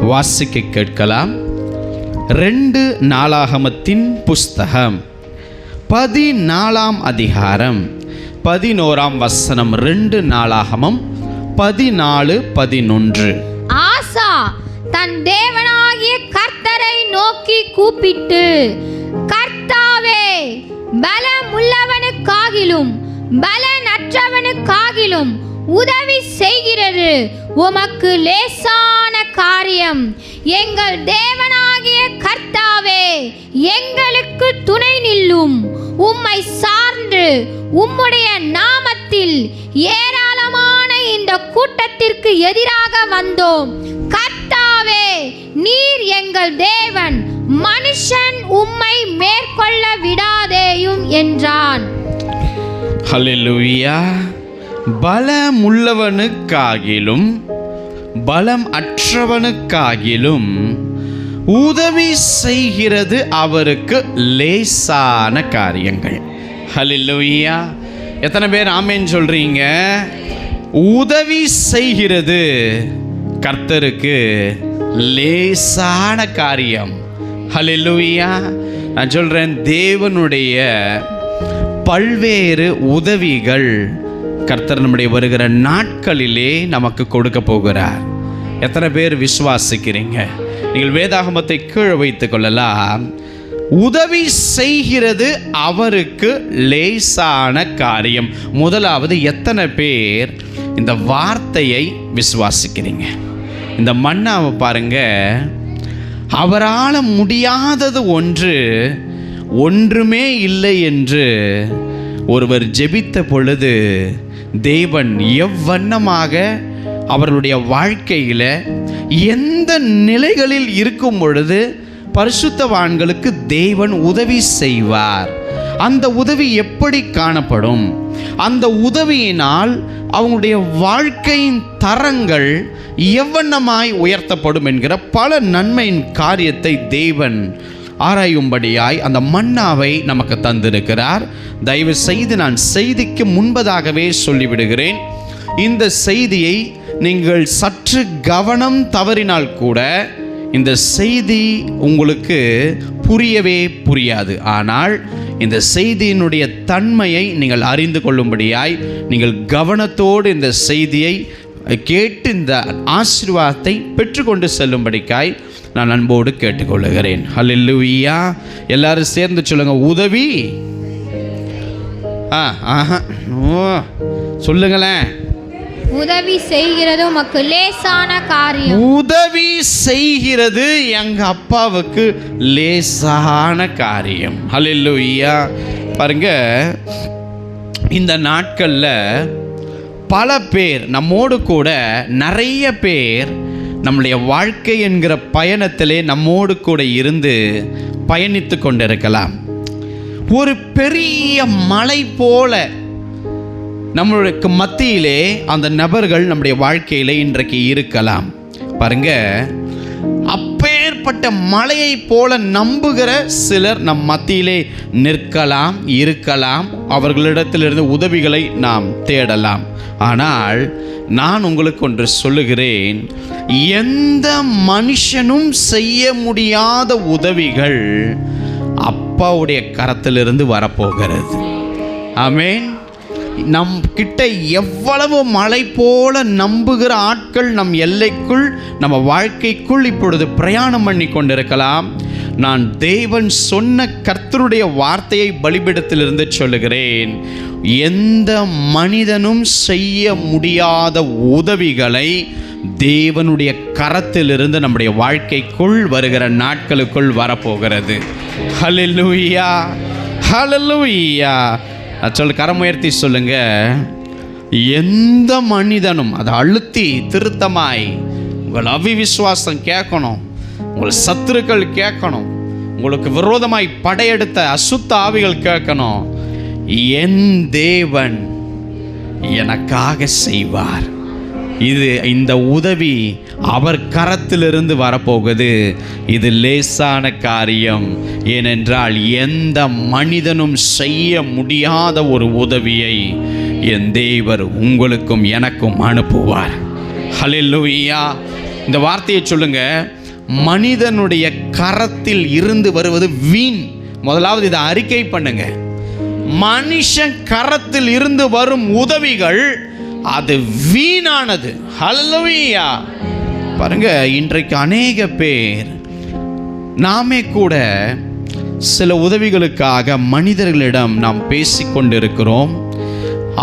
வாசிக்க கேட்கலாம். 2 நாளாகமத்தின் புஸ்தகம் 14ஆம் அதிகாரம் 11ஆம் வசனம். 2 நாளாகமம் 14:11. ஆசா தன் தேவனாகிய கர்த்தரை நோக்கி கூப்பிட்டு, கர்த்தாவே, பலமுள்ளவனுக்காகிலும் பலனற்றவனுக்காகிலும் உதவி செய்கிறது உமக்கு லேசான காரியம். எங்கள் தேவனாகிய கர்த்தாவே, எங்களுக்கு துணை நில்லும். உம்மை சார்ந்து உம்முடைய நாமத்தில் ஏராளமான இந்த கூட்டத்திற்கு எதிராக வந்தோம். கர்த்தாவே, நீர் எங்கள் தேவன், மனுஷன் உம்மை மேற்கொள்ள விடாதேயும் என்றான். ஹல்லேலூயா. பலமுள்ளவனுக்காகிலும் பலம் அற்றவனுக்காகிலும் உதவி செய்கிறது அவருக்கு லேசான காரியங்கள். ஹல்லேலூயா. எத்தனை பேர் ஆமென் சொல்றீங்க? உதவி செய்கிறது கர்த்தருக்கு லேசான காரியம். ஹல்லேலூயா. நான் சொல்றேன், தேவனுடைய பல்வேறு உதவிகள் கர்த்தர் நம்முடைய வருகிற நாட்களிலே நமக்கு கொடுக்க போகிறார். எத்தனை பேர் விசுவாசிக்கிறீங்க? நீங்கள் வேதாகமத்தை கீழே வைத்துக் கொள்ளலாம். உதவி செய்கிறது அவருக்கு லேசான காரியம். முதலாவது, எத்தனை பேர் இந்த வார்த்தையை விசுவாசிக்கிறீங்க? இந்த மன்னாவை பாருங்க. அவரால் முடியாதது ஒன்றுமே இல்லை என்று ஒருவர் ஜெபித்த பொழுது தேவன் எவ்வண்ணமாக அவர்களுடைய வாழ்க்கையில் எந்த நிலைகளில் இருக்கும் பொழுது பரிசுத்தவான்களுக்கு தேவன் உதவி செய்வார். அந்த உதவி எப்படி காணப்படும்? அந்த உதவியினால் அவங்களுடைய வாழ்க்கையின் தரங்கள் எவ்வண்ணமாய் உயர்த்தப்படும் என்கிற பல நன்மையின் காரியத்தை தேவன் ஆராயும்படியாய் அந்த மன்னாவை நமக்கு தந்திருக்கிறார். தயவு செய்து நான் செய்திக்கு முன்பதாகவே சொல்லிவிடுகிறேன், இந்த செய்தியை நீங்கள் சற்று கவனம் தவறினால் கூட இந்த செய்தி உங்களுக்கு புரியவே புரியாது. ஆனால் இந்த செய்தியினுடைய தன்மையை நீங்கள் அறிந்து கொள்ளும்படியாய் நீங்கள் கவனத்தோடு இந்த செய்தியை கேட்டு இந்த ஆசீர்வாதத்தை பெற்றுக்கொண்டு செல்லும்படிக்காய் நான் அன்போடு கேட்டுக்கொள்ளுகிறேன். ஹல்லேலூயா. எல்லாரும் சேர்ந்து சொல்லுங்க, உதவி. சொல்லுங்களேன். உதவி செய்கிறது உமக்கு லேசான காரியம். உதவி செய்கிறது எங்க அப்பாவுக்கு லேசான காரியம். ஹல்லேலூயா. பாருங்க, இந்த நாட்கள்ல பல பேர் நம்மோடு கூட நிறைய பேர் நம்முடைய வாழ்க்கை என்கிற பயணத்திலே நம்மோடு கூட இருந்து பயணித்து கொண்டிருக்கலாம். ஒரு பெரிய மலை போல நம்மளுக்கு மத்தியிலே அந்த நபர்கள் நம்முடைய வாழ்க்கையிலே இன்றைக்கு இருக்கலாம். பாருங்க, அப்பேற்பட்ட மலையை போல நம்புகிற சிலர் நம் மத்தியிலே நிற்கலாம், இருக்கலாம். அவர்களிடத்திலிருந்து உதவிகளை நாம் தேடலாம். ஆனால் நான் உங்களுக்கு ஒன்று சொல்லுகிறேன், எந்த மனுஷனும் செய்ய முடியாத உதவிகள் அப்பாவுடைய கரத்திலிருந்து வரப்போகிறது. ஆமென். நம் கிட்ட எவ்வளவு மலை போல நம்புகிற ஆட்கள் நம் எல்லைக்குள், நம்ம வாழ்க்கைக்குள் இப்பொழுது பிரயாணம் பண்ணி கொண்டிருக்கலாம். நான் தேவன் சொன்ன கர்த்தருடைய வார்த்தையை பலிபீடத்திலிருந்து சொல்லுகிறேன். எந்த மனிதனும் செய்ய முடியாத உதவிகளை தேவனுடைய கரத்திலிருந்து நம்முடைய வாழ்க்கைக்குள் வருகிற நாட்களுக்குள் வரப்போகிறது. ஹல்லேலூயா, ஹல்லேலூயா. சொல்லு, கரம் உயர்த்தி சொல்லுங்க. எந்த மனிதனும் அதை அழுத்தி திருத்தமாய் உங்கள் அவிவிசுவாசம் கேட்கணும், உங்கள் சத்துருக்கள் கேட்கணும், உங்களுக்கு விரோதமாய் படையெடுத்த அசுத்த ஆவிகள் கேட்கணும். என் தேவன் எனக்காக செய்வார். இந்த உதவி அவர் கரத்திலிருந்து வரப்போகுது. இது லேசான காரியம். ஏனென்றால் எந்த மனிதனும் செய்ய முடியாத ஒரு உதவியை என் தேவர் உங்களுக்கும் எனக்கும் அனுப்புவார். ஹல்லேலூயா. இந்த வார்த்தையை சொல்லுங்க, மனிதனுடைய கரத்தில் இருந்து வருவது வீண். முதலாவது இதை அறிக்கை பண்ணுங்க. மனுஷன் கரத்தில் இருந்து வரும் உதவிகள் அது வீணானது. ஹல்லேலூயா. பாருங்க, இன்றைக்கு அநேக பேர் நாமே கூட சில உதவிகளுக்காக மனிதர்களிடம் நாம் பேசிக்கொண்டிருக்கிறோம்.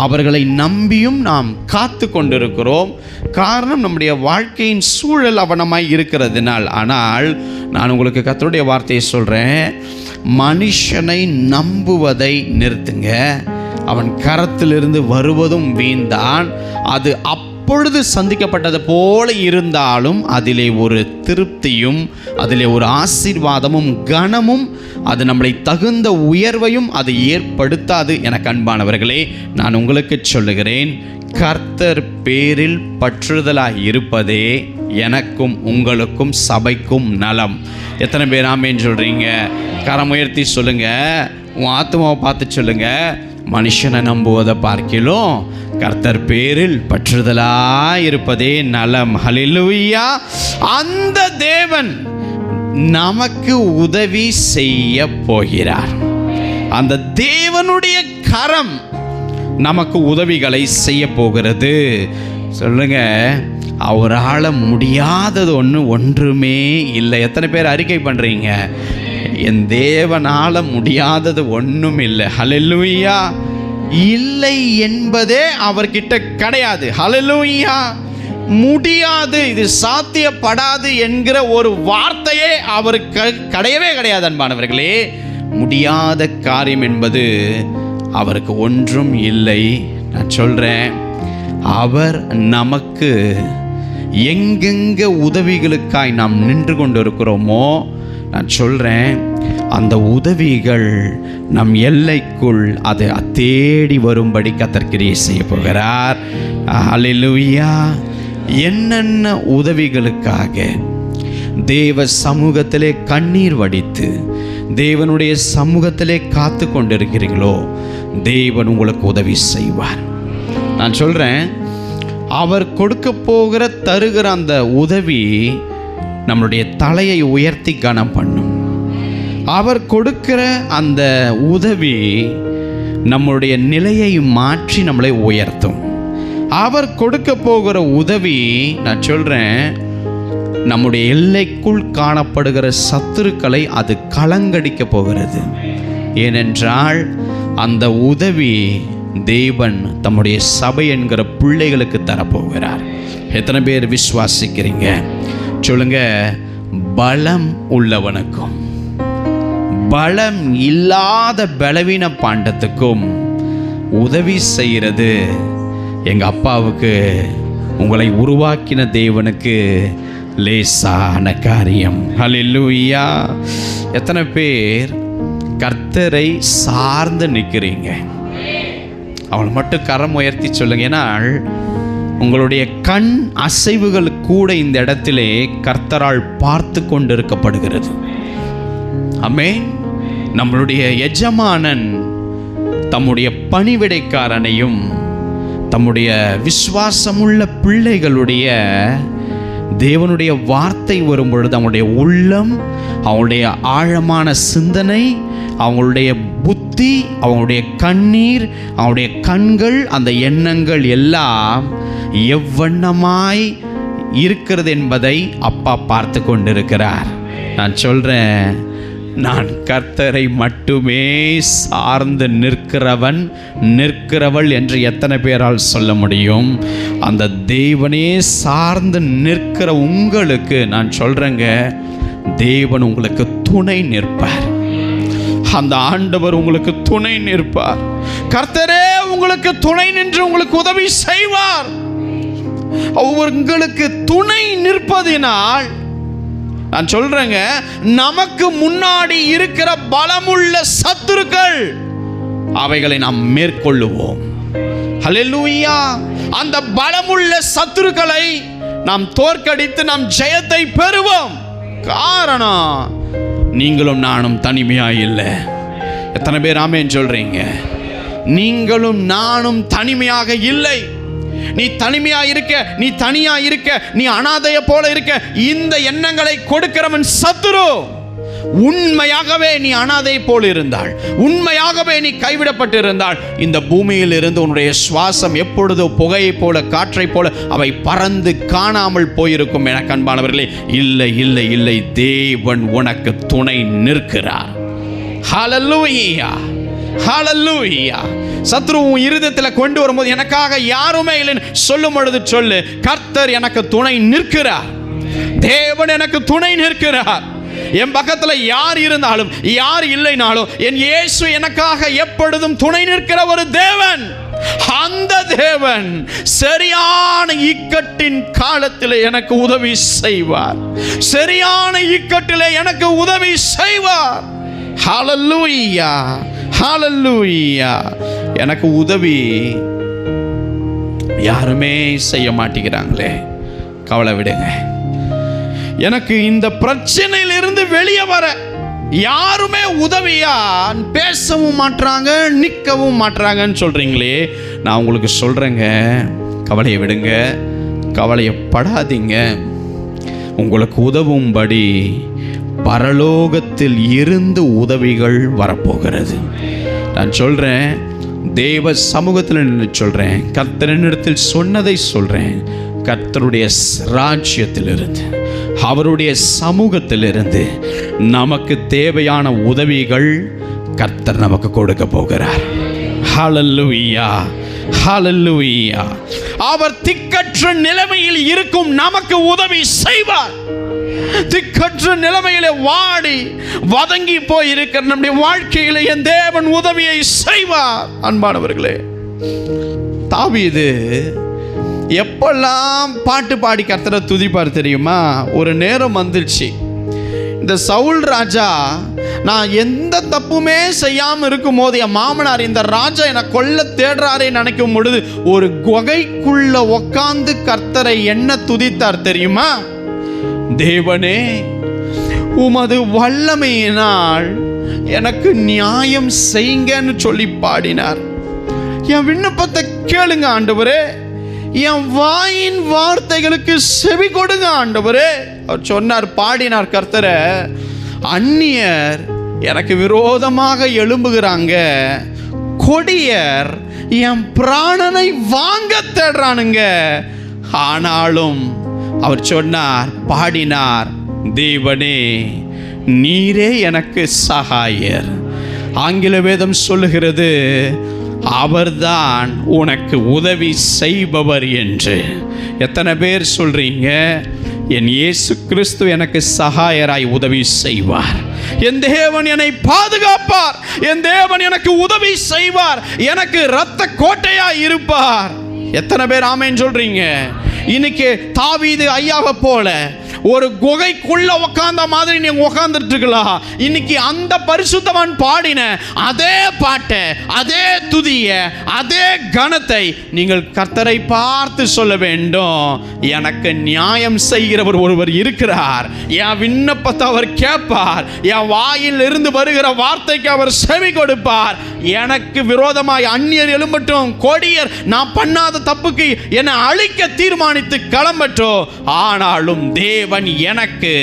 அவர்களை நம்பியும் நாம் காத்து கொண்டிருக்கிறோம். காரணம், நம்முடைய வாழ்க்கையின் சூழல் அவனமாய் இருக்கிறதுனால். ஆனால் நான் உங்களுக்கு கர்த்தருடைய வார்த்தையை சொல்கிறேன், மனுஷனை நம்புவதை நிறுத்துங்க. அவன் கரத்திலிருந்து வருவதும் வீண்தான். அது அப்பொழுது சந்திக்கப்பட்டது போல இருந்தாலும் அதிலே ஒரு திருப்தியும், அதிலே ஒரு ஆசீர்வாதமும் கனமும், அது நம்மளை தகுந்த உயர்வையும் அது ஏற்படுத்தாது. எனக்கு அன்பானவர்களே, நான் உங்களுக்கு சொல்லுகிறேன், கர்த்தர் பேரில் பற்றுதலாய் இருப்பதே எனக்கும் உங்களுக்கும் சபைக்கும் நலம். எத்தனை பேர் ஆமேன்னு சொல்கிறீங்க? கரம் உயர்த்தி சொல்லுங்க. உன் ஆத்மாவை பார்த்து சொல்லுங்க, மனுஷனை நம்புவதை பார்க்கிலும் கர்த்தர் பேரில் பற்றுதலாய் இருப்பதே நலம். ஹல்லேலூயா. அந்த தேவன் நமக்கு உதவி செய்ய போகிறார். அந்த தேவனுடைய கரம் நமக்கு உதவிகளை செய்ய போகிறது. சொல்லுங்க, அவரால் முடியாதது ஒன்றுமே இல்லை. எத்தனை பேர் அறிக்கை பண்ணுறீங்க? என் தேவனால முடியாதது ஒன்றும் இல்லை. ஹல்லேலூயா. இல்லை என்பதே அவர்கிட்ட கிடையாது. ஹல்லேலூயா. முடியாது, இது சாத்தியப்படாது என்கிற ஒரு வார்த்தையே அவருக்கு கிடையவே கிடையாது. அன்பானவர்களே, முடியாத காரியம் என்பது அவருக்கு ஒன்றும் இல்லை. நான் சொல்கிறேன், அவர் நமக்கு எங்கெங்க உதவிகளுக்காய் நாம் நின்று கொண்டு இருக்கிறோமோ, நான் சொல்கிறேன், அந்த உதவிகள் நம் எல்லைக்குள் அது தேடி வரும்படி கர்த்தர் கிரியை செய்ய போகிறார். ஹல்லேலூயா. என்னென்ன உதவிகளுக்காக தேவ சமூகத்திலே கண்ணீர் வடித்து தேவனுடைய சமூகத்திலே காத்து கொண்டிருக்கிறீர்களோ, தேவன் உங்களுக்கு உதவி செய்வார். நான் சொல்கிறேன், அவர் கொடுக்க போகிற தருகிற அந்த உதவி நம்மளுடைய தலையை உயர்த்தி கனம் பண்ணும். அவர் கொடுக்கிற அந்த உதவி நம்முடைய நிலையை மாற்றி நம்மளை உயர்த்தும். அவர் கொடுக்க போகிற உதவி, நான் சொல்கிறேன், நம்முடைய எல்லைக்குள் காணப்படுகிற சத்துருக்களை அது கலங்கடிக்க போகிறது. ஏனென்றால் அந்த உதவி தேவன் தம்முடைய சபை என்கிற பிள்ளைகளுக்கு தரப்போகிறார். எத்தனை பேர் விசுவாசிக்கிறீங்க? சொல்லுங்க, பலம் உள்ளவனுக்கும் பலம் இல்லாத பலவீன பாண்டத்துக்கும் உதவி செய்கிறது எங்கள் அப்பாவுக்கு, உங்களை உருவாக்கின தேவனுக்கு லேசான காரியம். ஹல்லேலூயா. எத்தனை பேர் கர்த்தரை சார்ந்து நிற்கிறீங்க? அவளை மட்டும் கரம் உயர்த்தி சொல்லுங்க. ஏன்னால் உங்களுடைய கண் அசைவுகள் கூட இந்த இடத்திலே கர்த்தரால் பார்த்து கொண்டிருக்கப்படுகிறது. ஆமென். நம்மளுடைய எஜமானன் தம்முடைய பணிவிடைக்காரனையும் தம்முடைய விசுவாசமுள்ள பிள்ளைகளுடைய தேவனுடைய வார்த்தை வரும்பொழுது அவங்களுடைய உள்ளம், அவங்களுடைய ஆழமான சிந்தனை, அவங்களுடைய புத்தி, அவங்களுடைய கண்ணீர், அவங்களுடைய கண்கள், அந்த எண்ணங்கள் எல்லாம் எவ்வண்ணமாய் இருக்கிறது என்பதை அப்பா பார்த்து கொண்டிருக்கிறார். நான் சொல்கிறேன், நான் கர்த்தரை மட்டுமே சார்ந்து நிற்கிறவள் என்று எத்தனை பேரால் சொல்ல முடியும்? அந்த தேவனே சார்ந்து நிற்கிற உங்களுக்கு நான் சொல்கிறேங்க, தேவன் உங்களுக்கு துணை நிற்பார். அந்த ஆண்டவர் உங்களுக்கு துணை நிற்பார். கர்த்தரே உங்களுக்கு துணை நின்று உங்களுக்கு உதவி செய்வார். உங்களுக்கு துணை நிற்பதினால் நான் சொல்றேங்க, நமக்கு முன்னாடி இருக்கிற பலமுள்ள சத்துருக்கள் அவைகளை நாம் மேற்கொள்ளுவோம். ஹல்லேலூயா. அந்த பலமுள்ள சத்துருக்களை நாம் தோற்கடித்து நாம் ஜெயத்தை பெறுவோம். காரணம், நீங்களும் நானும் தனிமையா இல்லை. எத்தனை பேர் ஆமென் சொல்றீங்க? நீங்களும் நானும் தனிமையாக இல்லை. நீ தனிமையா இருக்க, நீ தனியா இருக்க, நீ அனாதைய போல இருக்க, இந்த எண்ணங்களை கொடுக்கிறவன் சத்துரு. உண்மையாகவே நீ அனாதை போல் இருந்தால், உண்மையாகவே நீ கைவிடப்பட்டு இருந்தால், இந்த பூமியில் இருந்து உன்னுடைய சுவாசம் எப்பொழுதோ புகையை போல, காற்றை போல அவை பறந்து காணாமல் போயிருக்கும். எனக்கு அன்பானவர்களே, இல்லை இல்லை இல்லை, தேவன் உனக்கு துணை நிற்கிறார். ஹல்லேலூயா, ஹல்லேலூயா. சத்ரு உன் இருதயத்தில் கொண்டு வரும்போது எனக்காக யாருமே இல்லைன்னு சொல்லும் பொழுது சொல்லு, கர்த்தர் எனக்கு துணை நிற்கிறார், தேவன் எனக்கு துணை நிற்கிறார். என் பக்கத்தில் யார் இருந்தாலும் யார் இல்லைனாலும் என் இயேசு எனக்காக எப்பொழுதும் துணை நிற்கிற ஒரு தேவன். அந்த தேவன் சரியான இக்கட்டின் காலத்தில் எனக்கு உதவி செய்வார், சரியான இக்கட்டிலே எனக்கு உதவி செய்வார். ஹல்லேலூயா, ஹல்லேலூயா. எனக்கு உதவி யாருமே செய்ய மாட்டேங்கிறாங்களே, கவலை விடுங்க. எனக்கு இந்த பிரச்சனையிலிருந்து வெளியே வர யாருமே உதவியா பேசவும் மாட்றாங்க, நிற்கவும் மாட்றாங்கன்னு சொல்றீங்களே, நான் உங்களுக்கு சொல்றேங்க, கவலையை விடுங்க, கவலையப்படாதீங்க. உங்களுக்கு உதவும்படி பரலோகத்தில் இருந்து உதவிகள் வரப்போகிறது. நான் சொல்றேன், தேவ சமூகத்தில் நின்று சொல்றேன், கர்த்தரிடத்தில் சொன்னதை சொல்றேன். கர்த்தருடைய ராஜ்யத்திலிருந்து, அவருடைய சமூகத்திலிருந்து நமக்கு தேவையான உதவிகள் கர்த்தர் நமக்கு கொடுக்க போகிறார். ஹல்லேலூயா, ஹல்லேலூயா. அவர் திக்கற்ற நிலைமையில் இருக்கும் நமக்கு உதவி செய்வார். திக்கற்ற நிலைமையிலே வாடி வதங்கி போயிருக்கிற நம்முடைய வாழ்க்கையிலே என் தேவன் உதவியை செய்வார். அன்பானவர்களே, தாவீது எப்பெல்லாம் பாட்டு பாடி கர்த்தரை துதிப்பார் தெரியுமா? ஒரு நேரம் வந்துடுச்சு, இந்த சவுல் ராஜா நான் எந்த தப்புமே செய்யாமல் இருக்கும் போது என் மாமனார் இந்த ராஜா என்னை கொல்ல தேடுறாரே நினைக்கும் பொழுது ஒரு குகைக்குள்ள உக்காந்து கர்த்தரை என்ன துதித்தார் தெரியுமா? தேவனே, உமது வல்லமையினால் எனக்கு நியாயம் செய்யுங்கன்னு சொல்லி பாடினார். என் விண்ணப்பத்தை கேளுங்க ஆண்டவரே, என் வாயின் வார்த்தைகளுக்கு செவி கொடுங்க ஆண்டவரே. அவர் சொன்னார், பாடினார் கர்த்தரை, அந்நியர் எனக்கு விரோதமாக எழும்புகிறாங்க, கொடியர் என் பிராணனை வாங்க தேடுறானுங்க. ஆனாலும் அவர் சொன்னார், பாடினார், தேவனே நீரே எனக்கு சகாயர். ஆங்கில வேதம் சொல்லுகிறது, அவர்தான் உனக்கு உதவி செய்பவர் என்று. எத்தனை பேர் சொல்றீங்க, என் இயேசு கிறிஸ்து எனக்கு சகாயராய் உதவி செய்வார், என் தேவன் என்னை பாதுகாப்பார், என் தேவன் எனக்கு உதவி செய்வார், எனக்கு இரத்த கோட்டையாய் இருப்பார். எத்தனை பேர் ஆமென் சொல்றீங்க? இன்னைக்கு தாவீது ஐயாவை போல ஒரு குகைக்குள்ள உட்கார்ந்த மாதிரி நீங்க உட்கார்ந்துட்டு இருக்கலாம். இன்னைக்கு அந்த பரிசுத்தவான் பாடின அதே பாட்டை, அதே துதிய, அதே கணத்தை நீங்கள் கர்த்தரை பார்த்து சொல்ல வேண்டும். எனக்கு நியாயம் செய்கிறவர் ஒருவர் இருக்கிறார், என் விண்ணப்பத்தை அவர் கேட்பார், என் வாயில் இருந்து வருகிற வார்த்தைக்கு அவர் செவி கொடுப்பார். எனக்கு விரோதமாய் அந்நியர் எழும்பட்டும், கொடியர் நான் பண்ணாத தப்புக்கு என்னை அழிக்க தீர்மானித்து கிளம்பட்டும், ஆனாலும் தேவன் எனக்கு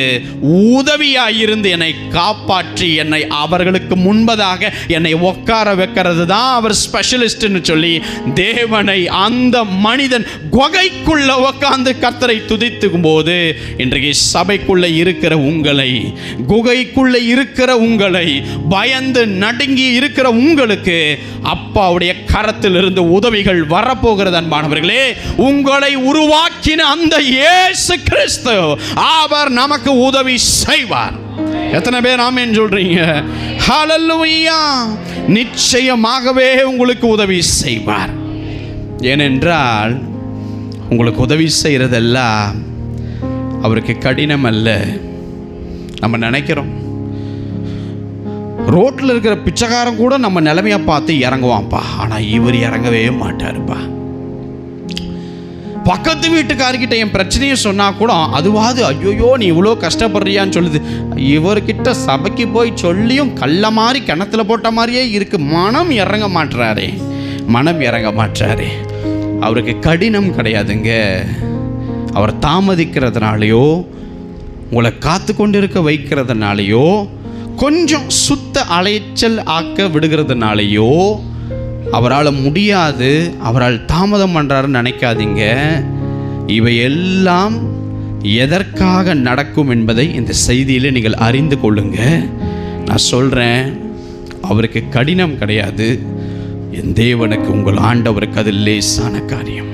உதவியாயிருந்து என்னை காப்பாற்றி என்னை அவர்களுக்கு முன்பதாக என்னை உட்கார வைக்கிறது தான் அவர் ஸ்பெஷலிஸ்ட்னு சொல்லி தேவனை அந்த மனிதன் குகைக்குள்ள உட்கார்ந்து கர்த்தரை துதித்துக்கும் போது, இன்றைக்கு சபைக்குள்ள இருக்கிற உங்களை, குகைக்குள்ள இருக்கிற உங்களை, பயந்து நடுங்கி இருக்கிற உங்களுக்கு அப்பாவுடைய கரத்தில் இருந்து உதவிகள் வரப்போகிறது. அன்பானவர்களே, உங்களை உருவாக்கின அந்த இயேசு கிறிஸ்து அவர் நமக்கு உதவி செய்வார். எத்தனை பேர் ஆமென் சொல்றீங்க? ஹல்லேலூயா. நிச்சயமாகவே உங்களுக்கு உதவி செய்வார். ஏனென்றால் உங்களுக்கு உதவி செய்யறதெல்லாம் அவருக்கு கடினம் அல்ல. நம்ம நினைக்கிறோம், ரோட்டில் இருக்கிற பிச்சைக்காரன் கூட நம்ம நிலைமையை பார்த்து இறங்குவான்ப்பா, ஆனால் இவர் இறங்கவே மாட்டாருப்பா. பக்கத்து வீட்டுக்காரர்கிட்ட என் பிரச்சனையை சொன்னால் கூட அதுவாது ஐயோயோ நீ இவ்வளோ கஷ்டப்படுறியான்னு சொல்லுது. இவர்கிட்ட சபைக்கு போய் சொல்லியும் கல்ல மாதிரி கிணத்துல போட்ட மாதிரியே இருக்கு, மனம் இறங்க மாட்டுறாரே, மனம் இறங்க மாட்டாரே. அவருக்கு கடினம் கிடையாதுங்க. அவர் தாமதிக்கிறதுனாலையோ உங்களை காத்து கொண்டிருக்க வைக்கிறதுனாலையோ கொஞ்சம் சுத்த அலைச்சல் ஆக்க விடுகிறதுனாலையோ அவரால் முடியாது, அவரால் தாமதம் பண்ணுறாருன்னு நினைக்காதீங்க. இவையெல்லாம் எதற்காக நடக்கும் என்பதை இந்த செய்தியில் நீங்கள் அறிந்து கொள்ளுங்க. நான் சொல்கிறேன், அவருக்கு கடினம் கிடையாது. என் தேவனுக்கு, உங்கள் ஆண்டவருக்கு அது லேசான காரியம்.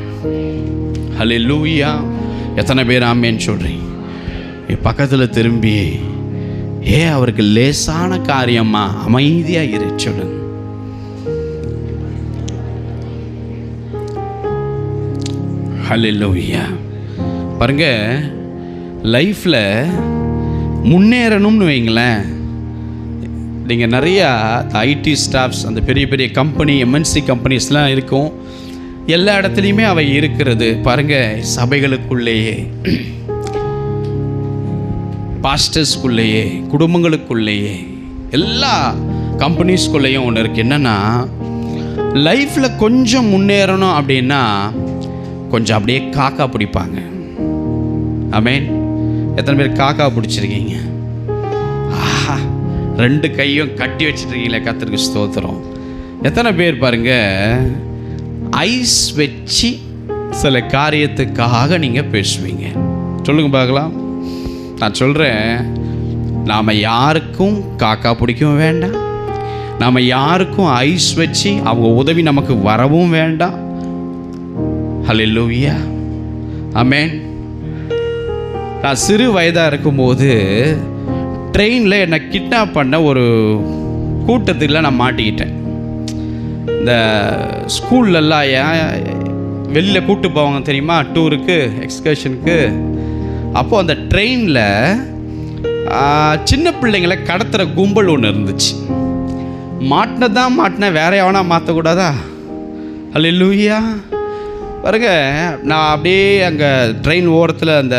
ஹல்லேலூயா. எத்தனை பேர் ஆமேன்னு சொல்கிறீங்க? என் பக்கத்தில் திரும்பி, அவருக்கு லேசான காரியமா, அமைதியாக இரு சொல்லுங்க. ஹல்லேலூயா. பாருங்க, லைஃப்பில் முன்னேறணும்னு வைங்களேன், நீங்கள் நிறையா ஐடி ஸ்டாஃப்ஸ், அந்த பெரிய பெரிய கம்பெனி, எம்என்சி கம்பெனிஸ்லாம் இருக்கும், எல்லா இடத்துலையுமே அவை இருக்கிறது. பாருங்கள், சபைகளுக்குள்ளேயே, பாஸ்டர்ஸ்குள்ளேயே, குடும்பங்களுக்குள்ளேயே, எல்லா கம்பெனிஸ்குள்ளேயும் ஒன்று இருக்குது. என்னென்னா, லைஃப்பில் கொஞ்சம் முன்னேறணும் அப்படின்னா கொஞ்சம் அப்படியே காக்கா பிடிப்பாங்க. ஆமென். எத்தனை பேர் காக்கா பிடிச்சிருக்கீங்க? ஆஹா, 2 கையும் கட்டி வச்சுருக்கீங்களே, கர்த்தருக்கு ஸ்தோத்திரம். எத்தனை பேர் பாருங்க, ஐஸ் வச்சு சில காரியத்துக்காக நீங்கள் பேசுவீங்க? சொல்லுங்க பார்க்கலாம். நான் சொல்கிறேன், நாம் யாருக்கும் காக்கா பிடிக்கவும் வேண்டாம், நாம் யாருக்கும் ஐஸ் வச்சு அவங்க உதவி நமக்கு வரவும் வேண்டாம். ஹல்லேலூயா. ஆமென். நான் சிறு வயதாக இருக்கும்போது ட்ரெயினில் என்னை கிட்னாப் பண்ண ஒரு கூட்டத்தில் நான் மாட்டிக்கிட்டேன். இந்த ஸ்கூல்லலாம் வெளியில் கூப்பிட்டு போவாங்க தெரியுமா, டூருக்கு, எக்ஸ்கர்ஷனுக்கு. அப்போது அந்த ட்ரெயினில் சின்ன பிள்ளைங்களை கடத்துகிற கும்பல் ஒன்று இருந்துச்சு. மாட்டினதான் மாட்டினேன், வேற எவனா மாற்றக்கூடாதா? ஹல்லேலூயா. பாருங்க, நான் அப்படியே அங்கே ட்ரெயின் ஓரத்தில் அந்த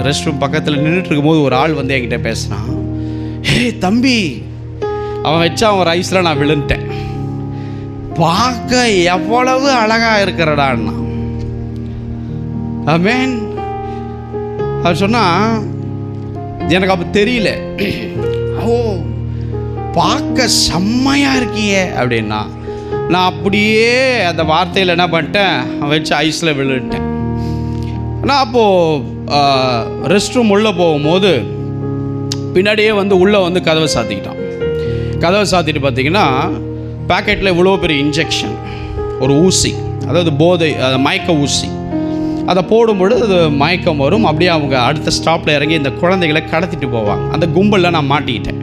ரெஸ்ட் ரூம் பக்கத்தில் நின்றுட்டு இருக்கும்போது ஒரு ஆள் வந்து என்கிட்ட பேசினான். தம்பி, அவன் வச்சா அவன் ரைஸில் நான் விழுந்துட்டேன். பார்க்க எவ்வளவு அழகாக இருக்கிறடான்னா. ஆமென். அவர் சொன்னால், எனக்கு அப்போ தெரியல, பார்க்க செம்மையாக இருக்கியே அப்படின்னா. நான் அப்படியே அந்த வார்த்தையில் என்ன பண்ணிட்டேன், வச்சு ஐஸில் விழுந்துட்டேன். ஆனால் அப்போது ரெஸ்ட் ரூம் உள்ளே போகும்போது பின்னாடியே வந்து உள்ளே வந்து கதவை சாத்திக்கிட்டான். கதவை சாத்திட்டு பார்த்தீங்கன்னா, பேக்கெட்டில் இவ்வளோ பெரிய இன்ஜெக்ஷன், ஒரு ஊசி, அதாவது போதை, மயக்க ஊசி. அதை போடும்பொழுது அது மயக்கம் வரும். அப்படியே அவங்க அடுத்த ஸ்டாப்பில் இறங்கி இந்த குழந்தைகளை கடத்திட்டு போவாங்க. அந்த கும்பலில் நான் மாட்டிக்கிட்டேன்.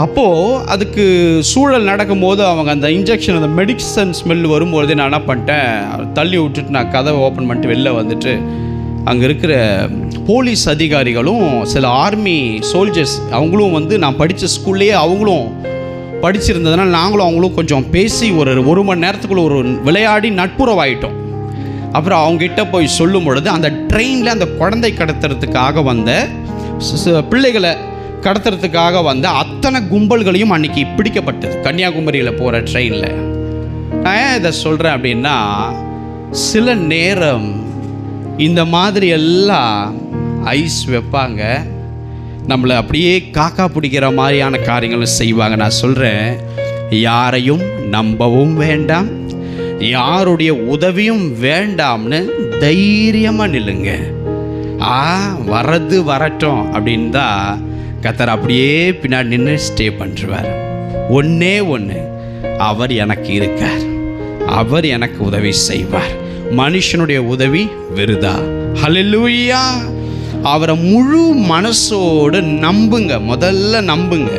அப்போது அதுக்கு சூழல் நடக்கும்போது அவங்க அந்த இன்ஜெக்ஷன், அந்த மெடிசன் ஸ்மெல் வரும்பொழுது நான் என்ன பண்ணிட்டேன், தள்ளி விட்டுட்டு நான் கதவை ஓப்பன் பண்ணிட்டு வெளில வந்துட்டு, அங்கே இருக்கிற போலீஸ் அதிகாரிகளும் சில ஆர்மி சோல்ஜர்ஸ் அவங்களும் வந்து நான் படித்த ஸ்கூல்லையே அவங்களும் படிச்சிருந்ததுனால நாங்களும் அவங்களும் கொஞ்சம் பேசி ஒரு மணி நேரத்துக்குள்ளே ஒரு விளையாடி நட்புறவாயிட்டோம். அப்புறம் அவங்ககிட்ட போய் சொல்லும் பொழுது, அந்த ட்ரெயினில் அந்த குழந்தை கடத்துறதுக்காக வந்த பிள்ளைகளை கடத்துறதுக்காக வந்த அத்தனை கும்பல்களையும் அன்றைக்கி பிடிக்கப்பட்டது, கன்னியாகுமரியில் போகிற ட்ரெயினில். நான் ஏன் இதை சொல்கிறேன் அப்படின்னா, சில நேரம் இந்த மாதிரி எல்லாம் ஐஸ் வைப்பாங்க, நம்மளை அப்படியே காக்கா பிடிக்கிற மாதிரியான காரியங்களும் செய்வாங்க. நான் சொல்கிறேன், யாரையும் நம்பவும் வேண்டாம், யாருடைய உதவியும் வேண்டாம்னு தைரியமாக நில்லுங்க. வர்றது வரட்டும் அப்படின்னு தான் கர்த்தர் அப்படியே பின்னாடி நின்று ஸ்டே பண்ணுவார். ஒன்றே ஒன்று, அவர் எனக்கு இருக்கார், அவர் எனக்கு உதவி செய்வார். மனுஷனுடைய உதவி விருதா. ஹல்லேலூயா. அவரை முழு மனசோடு நம்புங்க, முதல்ல நம்புங்க.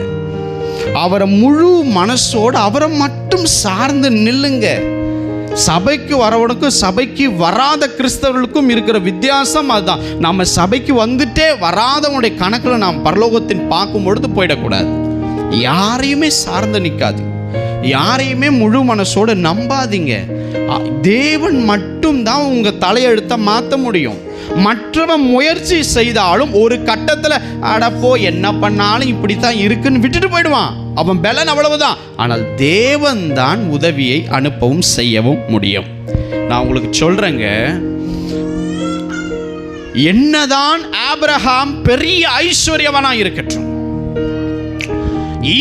அவரை முழு மனசோடு அவரை மட்டும் சார்ந்து நில்லுங்க. சபைக்கு வரவனுக்கும் சபைக்கு வராத கிறிஸ்தவர்களுக்கும் இருக்கிற வித்தியாசம் அதுதான். நம்ம சபைக்கு வந்துட்டே வராதவனுடைய கணக்கில் நாம் பரலோகத்தின் பார்க்கும் பொழுது போயிடக்கூடாது. யாரையுமே சார்ந்து நிற்காது, யாரையுமே முழு மனசோடு நம்பாதீங்க. தேவன் மட்டும்தான் உங்கள் தலையெழுத்தை மாற்ற முடியும். மற்றவன் முயற்சி செய்தாலும் ஒரு கட்டத்தில் அடப்போ என்ன பண்ணாலும் இப்படித்தான் இருக்குன்னு விட்டுட்டு போயிடுவான். அவன் பலன் அவ்வளவுதான். ஆனால் தேவன் தான் உதவியை அனுப்பவும் செய்யவும் முடியும். நான் உங்களுக்கு சொல்றேங்க, என்னதான் ஆபிரகாம் பெரிய ஐஸ்வர்யவனா இருக்கட்டும்,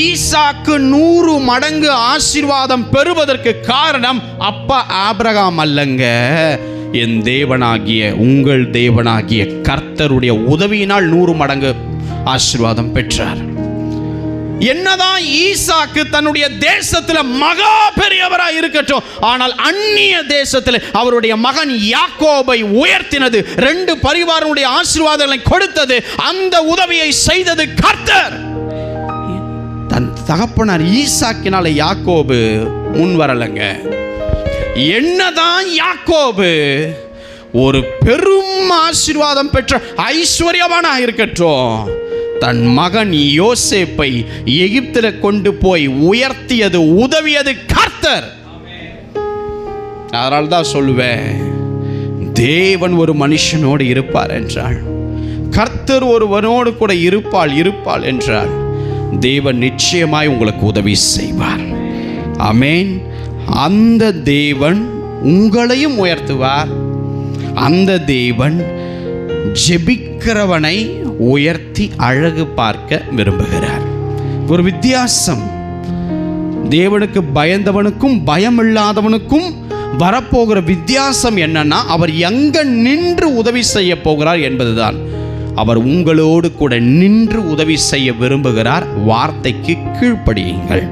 ஈசாக்கு 100 மடங்கு ஆசீர்வாதம் பெறுவதற்கு காரணம் அப்பா ஆபிரகாம் அல்லங்க, என் தேவனாகிய உங்கள் தேவனாகிய கர்த்தருடைய உதவியினால் 100 மடங்கு ஆசீர்வாதம் பெற்றார். என்னதான் ஈசாக்கு தன்னுடைய தேசத்துல மகா பெரியவராய் இருக்கட்டும், ஆனால் அந்நிய தேசத்தில் அவருடைய மகன் யாக்கோபை உயர்த்தினது, 2 பரிவாரனுடைய ஆசீர்வாதங்களை கொடுத்தது, அந்த உதவியை செய்தது கர்த்தர். தன் தகப்பனார் ஈசாக்கினால யாக்கோபு முன் வரலங்க. என்னதான் யாக்கோபு ஒரு பெரும் ஆசீர்வாதம் பெற்ற ஐஸ்வர்யவானா இருக்கட்டும், தன் மகன் யோசேப்பை எகிப்தில் கொண்டு போய் உயர்த்தியது, உதவியது கர்த்தர். அதனால தான் சொல்லுவேன், தேவன் ஒரு மனுஷனோடு இருப்பார் என்றால், கர்த்தர் ஒருவனோடு கூட இருப்பாள் என்றால், தேவன் நிச்சயமாய் உங்களுக்கு உதவி செய்வார். ஆமென். அந்த தேவன் உங்களையும் உயர்த்துவார். அந்த தேவன் ஜெபிக்கிறவனை உயர்த்தி அழகு பார்க்க விரும்புகிறார். ஒரு வித்தியாசம். தேவனுக்கு பயந்தவனுக்கும் பயமில்லாதவனுக்கும் வரப்போகிற வித்தியாசம் என்னன்னா, அவர் எங்க நின்று உதவி செய்ய போகிறார் என்பதுதான். அவர் உங்களோடு கூட நின்று உதவி செய்ய விரும்புகிறார். வார்த்தைக்கு கீழ்ப்படியுங்கள்.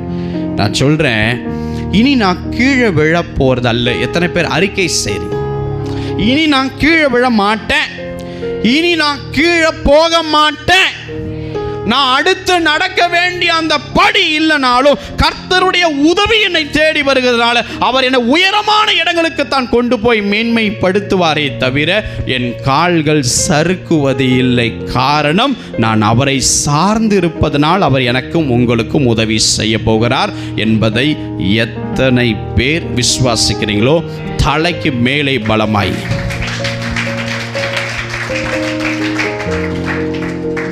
நான் சொல்றேன், இனி நான் கீழே விழ போறது அல்ல. எத்தனை பேர் அறிக்கை செய்றீங்க? இனி நான் கீழே விழ மாட்டேன், இனி நான் கீழே போக மாட்டேன். நான் அடுத்து நடக்க வேண்டிய அந்த படி இல்லைனாலும் கர்த்தருடைய உதவி என்னை தேடி வருகிறதுனால அவர் என்னை உயரமான இடங்களுக்கு தான் கொண்டு போய் மேன்மைப்படுத்துவாரே தவிர என் கால்கள் சறுக்குவது இல்லை. காரணம், நான் அவரை சார்ந்து இருப்பதனால் அவர் எனக்கும் உங்களுக்கும் உதவி செய்ய போகிறார் என்பதை எத்தனை பேர் விசுவாசிக்கிறீங்களோ தலைக்கு மேலே பலமாய்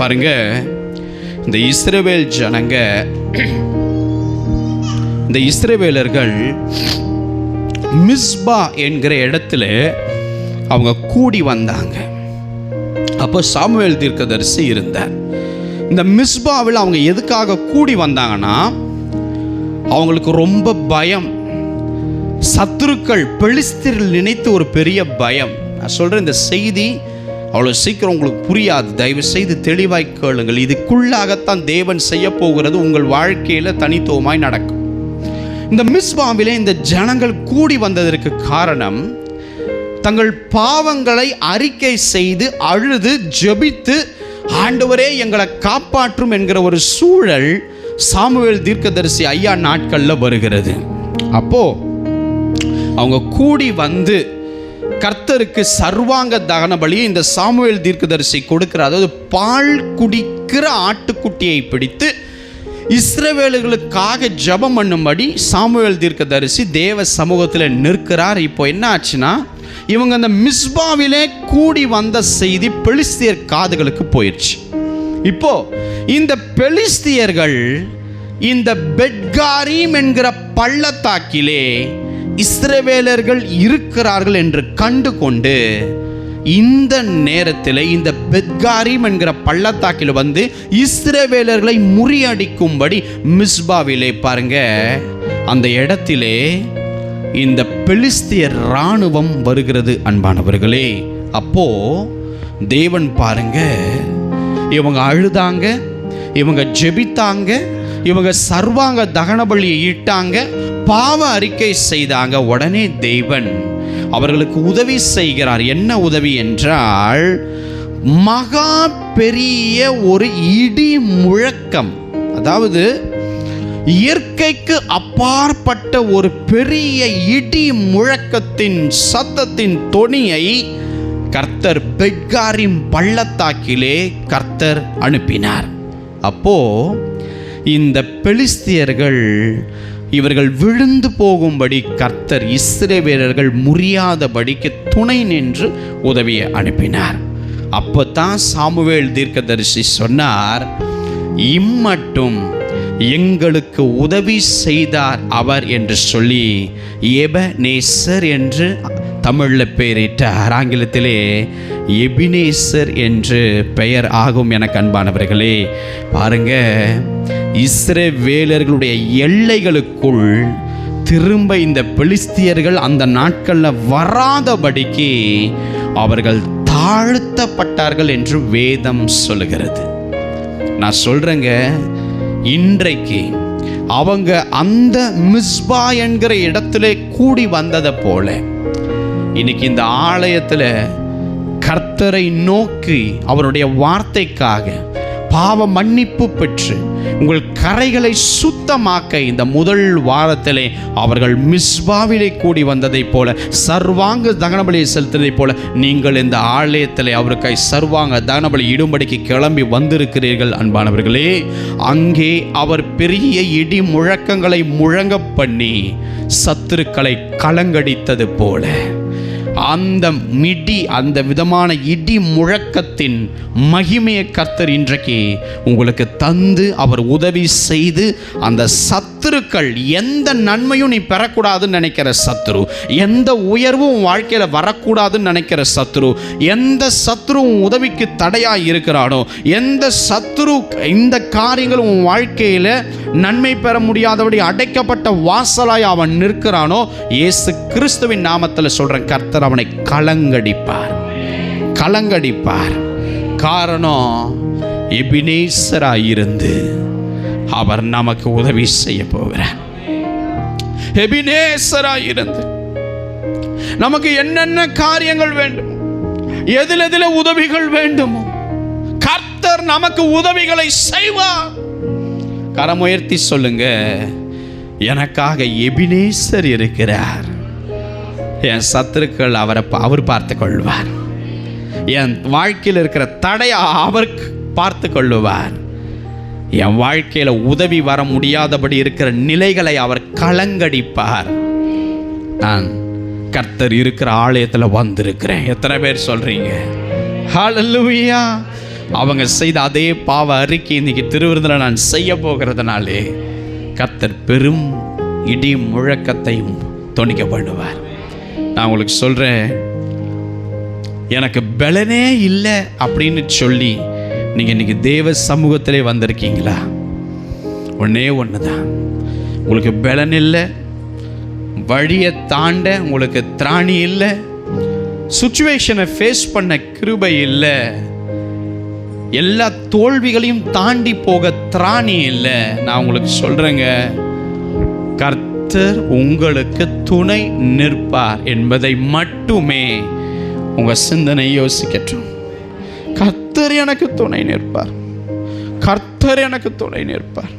பாருங்க. இந்த இஸ்ரவேல் ஜனங்க, இந்த இஸ்ரவேலர்கள் மிஸ்பா என்கிற இடத்துல அவங்க கூடி வந்தாங்க. அப்போ சாமுவேல் தீர்க்கதரிசி இருந்தார். இந்த மிஸ்பாவில் அவங்க எதுக்காக கூடி வந்தாங்கன்னா, அவங்களுக்கு ரொம்ப பயம். சத்துருக்கள் பெலிஸ்தர்கள் நினைத்து ஒரு பெரிய பயம். நான் சொல்றேன், இந்த செய்தி அவ்வளோ சீக்கிரம் உங்களுக்கு புரியாது. தயவு செய்து தெளிவாய் கேளுங்கள். இதுக்குள்ளாகத்தான் தேவன் செய்ய போகிறது உங்கள் வாழ்க்கையில் தனித்துவமாய் நடக்கும். இந்த மிஸ்பாவிலே இந்த ஜனங்கள் கூடி வந்ததற்கு காரணம், தங்கள் பாவங்களை அறிக்கை செய்து அழுது ஜெபித்து ஆண்டவரே எங்களை காப்பாற்றும் என்கிற ஒரு சூழல் சாமுவேல் தீர்க்கதரிசி ஐயா நாட்களில் வருகிறது. அப்போ அவங்க கூடி வந்து கர்த்தருக்கு சர்வாங்க தகன பலியை இந்த சாமுவேல் தீர்க்கதரிசி கொடுக்கிறார். அதாவது பால் குடிக்கிற ஆட்டுக்குட்டியை பிடித்து இஸ்ரவேலர்களுக்காக ஜெபம் பண்ணும்படி சாமுவேல் தீர்க்கதரிசி தேவ சமூகத்தில் நிற்கிறார். இப்போ என்ன ஆச்சுன்னா, இவங்க அந்த மிஸ்பாவிலே கூடி வந்த செய்தி பெலிஸ்தியர் காதுகளுக்கு போயிடுச்சு. இப்போ இந்த பெலிஸ்தியர்கள் இந்த பெட்காரீம் என்கிற பள்ளத்தாக்கிலே இஸ்ரவேலர்கள் இருக்கிறார்கள் என்று கண்டு கொண்டு இந்த நேரத்தில் இந்த பெத்காரீம் என்கிற பள்ளத்தாக்கில் வந்து இஸ்ரவேலர்களை முறியடிக்கும்படி மிஸ்பாவிலே பாருங்க, அந்த இடத்திலே இந்த பெலிஸ்தியர் இராணுவம் வருகிறது. அன்பானவர்களே, அப்போ தேவன் பாருங்க, இவங்க அழுதாங்க, இவங்க ஜெபித்தாங்க, இவங்க சர்வாங்க தகன பலியை இட்டாங்க, பாவ அறிக்கை செய்தாங்க. உடனே தேவன் அவர்களுக்கு உதவி செய்கிறார். என்ன உதவி என்றால், மகா பெரிய ஒரு இடி முழக்கம். அதாவது இயற்கைக்கு அப்பாற்பட்ட ஒரு பெரிய இடி முழக்கத்தின் சத்தத்தின் தொனியை கர்த்தர் பெட்காரீம் பள்ளத்தாக்கிலே கர்த்தர் அனுப்பினார். அப்போ இந்த பெலிஸ்தியர்கள் இவர்கள் விழுந்து போகும்படி கர்த்தர் இஸ்ரவேலர்கள் முறியாதபடிக்கு துணை நின்று உதவியை அனுப்பினார். அப்பதான் சாமுவேல் தீர்க்கதரிசி சொன்னார், இம்மட்டும் எங்களுக்கு உதவி செய்தார் அவர் என்று சொல்லி எபனேசர் என்று தமிழில் பெயரிட்டார். ஆங்கிலத்திலே எபினேசர் என்று பெயர் ஆகும். எனக்கு அன்பானவர்களே, பாருங்க, இஸ்ரவேலர்களுடைய எல்லைகளுக்குள் திரும்ப இந்த பெலிஸ்தியர்கள் அந்த நாட்களில் வராதபடிக்கு அவர்கள் தாழ்த்தப்பட்டார்கள் என்று வேதம் சொல்லுகிறது. நான் சொல்றேங்க, இன்றைக்கு அவங்க அந்த மிஸ்பா என்கிற இடத்திலே கூடி வந்ததை போல இன்னைக்கு இந்த ஆலயத்தில் கர்த்தரை நோக்கி அவருடைய வார்த்தைக்காக பாவ மன்னிப்பு பெற்று உங்கள் கரைகளை சுத்தமாக்க இந்த முதல் வாரத்திலே அவர்கள் மிஸ்பாவிலே கூடி வந்ததைப் போல, சர்வாங்க தகனபலியை செலுத்தியதைப் போல நீங்கள் இந்த ஆலயத்திலே அவருக்காய் சர்வாங்க தகனபலி இடும்படிக்கு கிளம்பி வந்திருக்கிறீர்கள். அன்பானவர்களே, அங்கே அவர் பெரிய இடி முழக்கங்களை முழங்க பண்ணி சத்துருக்களை கலங்கடித்தது போல அந்த அந்த விதமான இடி முழக்கத்தின் மகிமையை கர்த்தர் இன்றைக்கு உங்களுக்கு தந்து அவர் உதவி செய்து அந்த சத்துருக்கள், எந்த நன்மையும் நீ பெறக்கூடாதுன்னு நினைக்கிற சத்துரு, எந்த உயர்வும் வாழ்க்கையில் வரக்கூடாதுன்னு நினைக்கிற சத்துரு, எந்த சத்துரு உதவிக்கு தடையாக இருக்கிறானோ, எந்த சத்துரு இந்த காரியங்கள் உன் வாழ்க்கையில் நன்மை பெற முடியாதபடி அடைக்கப்பட்ட வாசலாய் அவன் நிற்கிறானோ, இயேசு கிறிஸ்துவின் நாமத்தில் சொல்கிறேன், கர்த்தர் அவனை கலங்கடிப்பார். காரணம், எபினேசராயிருந்து அவர் நமக்கு உதவி செய்ய போகிறார். எபினேசராயிருந்து நமக்கு என்னென்ன காரியங்கள் வேண்டும், எதில் உதவிகள் வேண்டுமோ கர்த்தர் நமக்கு உதவிகளை செய்வார். கரமுயர்த்தி சொல்லுங்க, எனக்காக எபினேசர் இருக்கிறார். என் சத்துருக்கள் அவர் பார்த்து கொள்வார். என் வாழ்க்கையில் இருக்கிற தடையை அவர் பார்த்து கொள்ளுவார். என் வாழ்க்கையில் உதவி வர முடியாதபடி இருக்கிற நிலைகளை அவர் கலங்கடிப்பார். நான் கர்த்தர் இருக்கிற ஆலயத்தில் வந்திருக்கிறேன். எத்தனை பேர் சொல்றீங்க ஹல்லேலூயா? அவங்க செய்த அதே பாவ அறிக்கை இன்னைக்கு திருவிருந்தில் நான் செய்ய போகிறதுனாலே கர்த்தர் பெரும் இடி முழக்கத்தையும் தொனிக்க பண்ணுவார். நான் உங்களுக்கு சொல்கிறேன், எனக்கு பலனே இல்லை அப்படின்னு சொல்லி நீங்கள் இன்றைக்கி தேவ சமூகத்திலே வந்திருக்கீங்களா? ஒன்று தான், உங்களுக்கு பலன் இல்லை, வழியை தாண்ட உங்களுக்கு திராணி இல்லை, சுச்சுவேஷனை ஃபேஸ் பண்ண கிருபை இல்லை, எல்லா தோல்விகளையும் தாண்டி போக திராணி இல்லை. நான் உங்களுக்கு சொல்கிறேங்க, கர்த்தர் உங்களுக்கு துணை நிற்பார் என்பதை மட்டுமே உங்கள் சிந்தனை யோசிக்கட்டும். கர்த்தர் எனக்கு துணை நிற்பார், கர்த்தர் எனக்கு துணை நிற்பார்.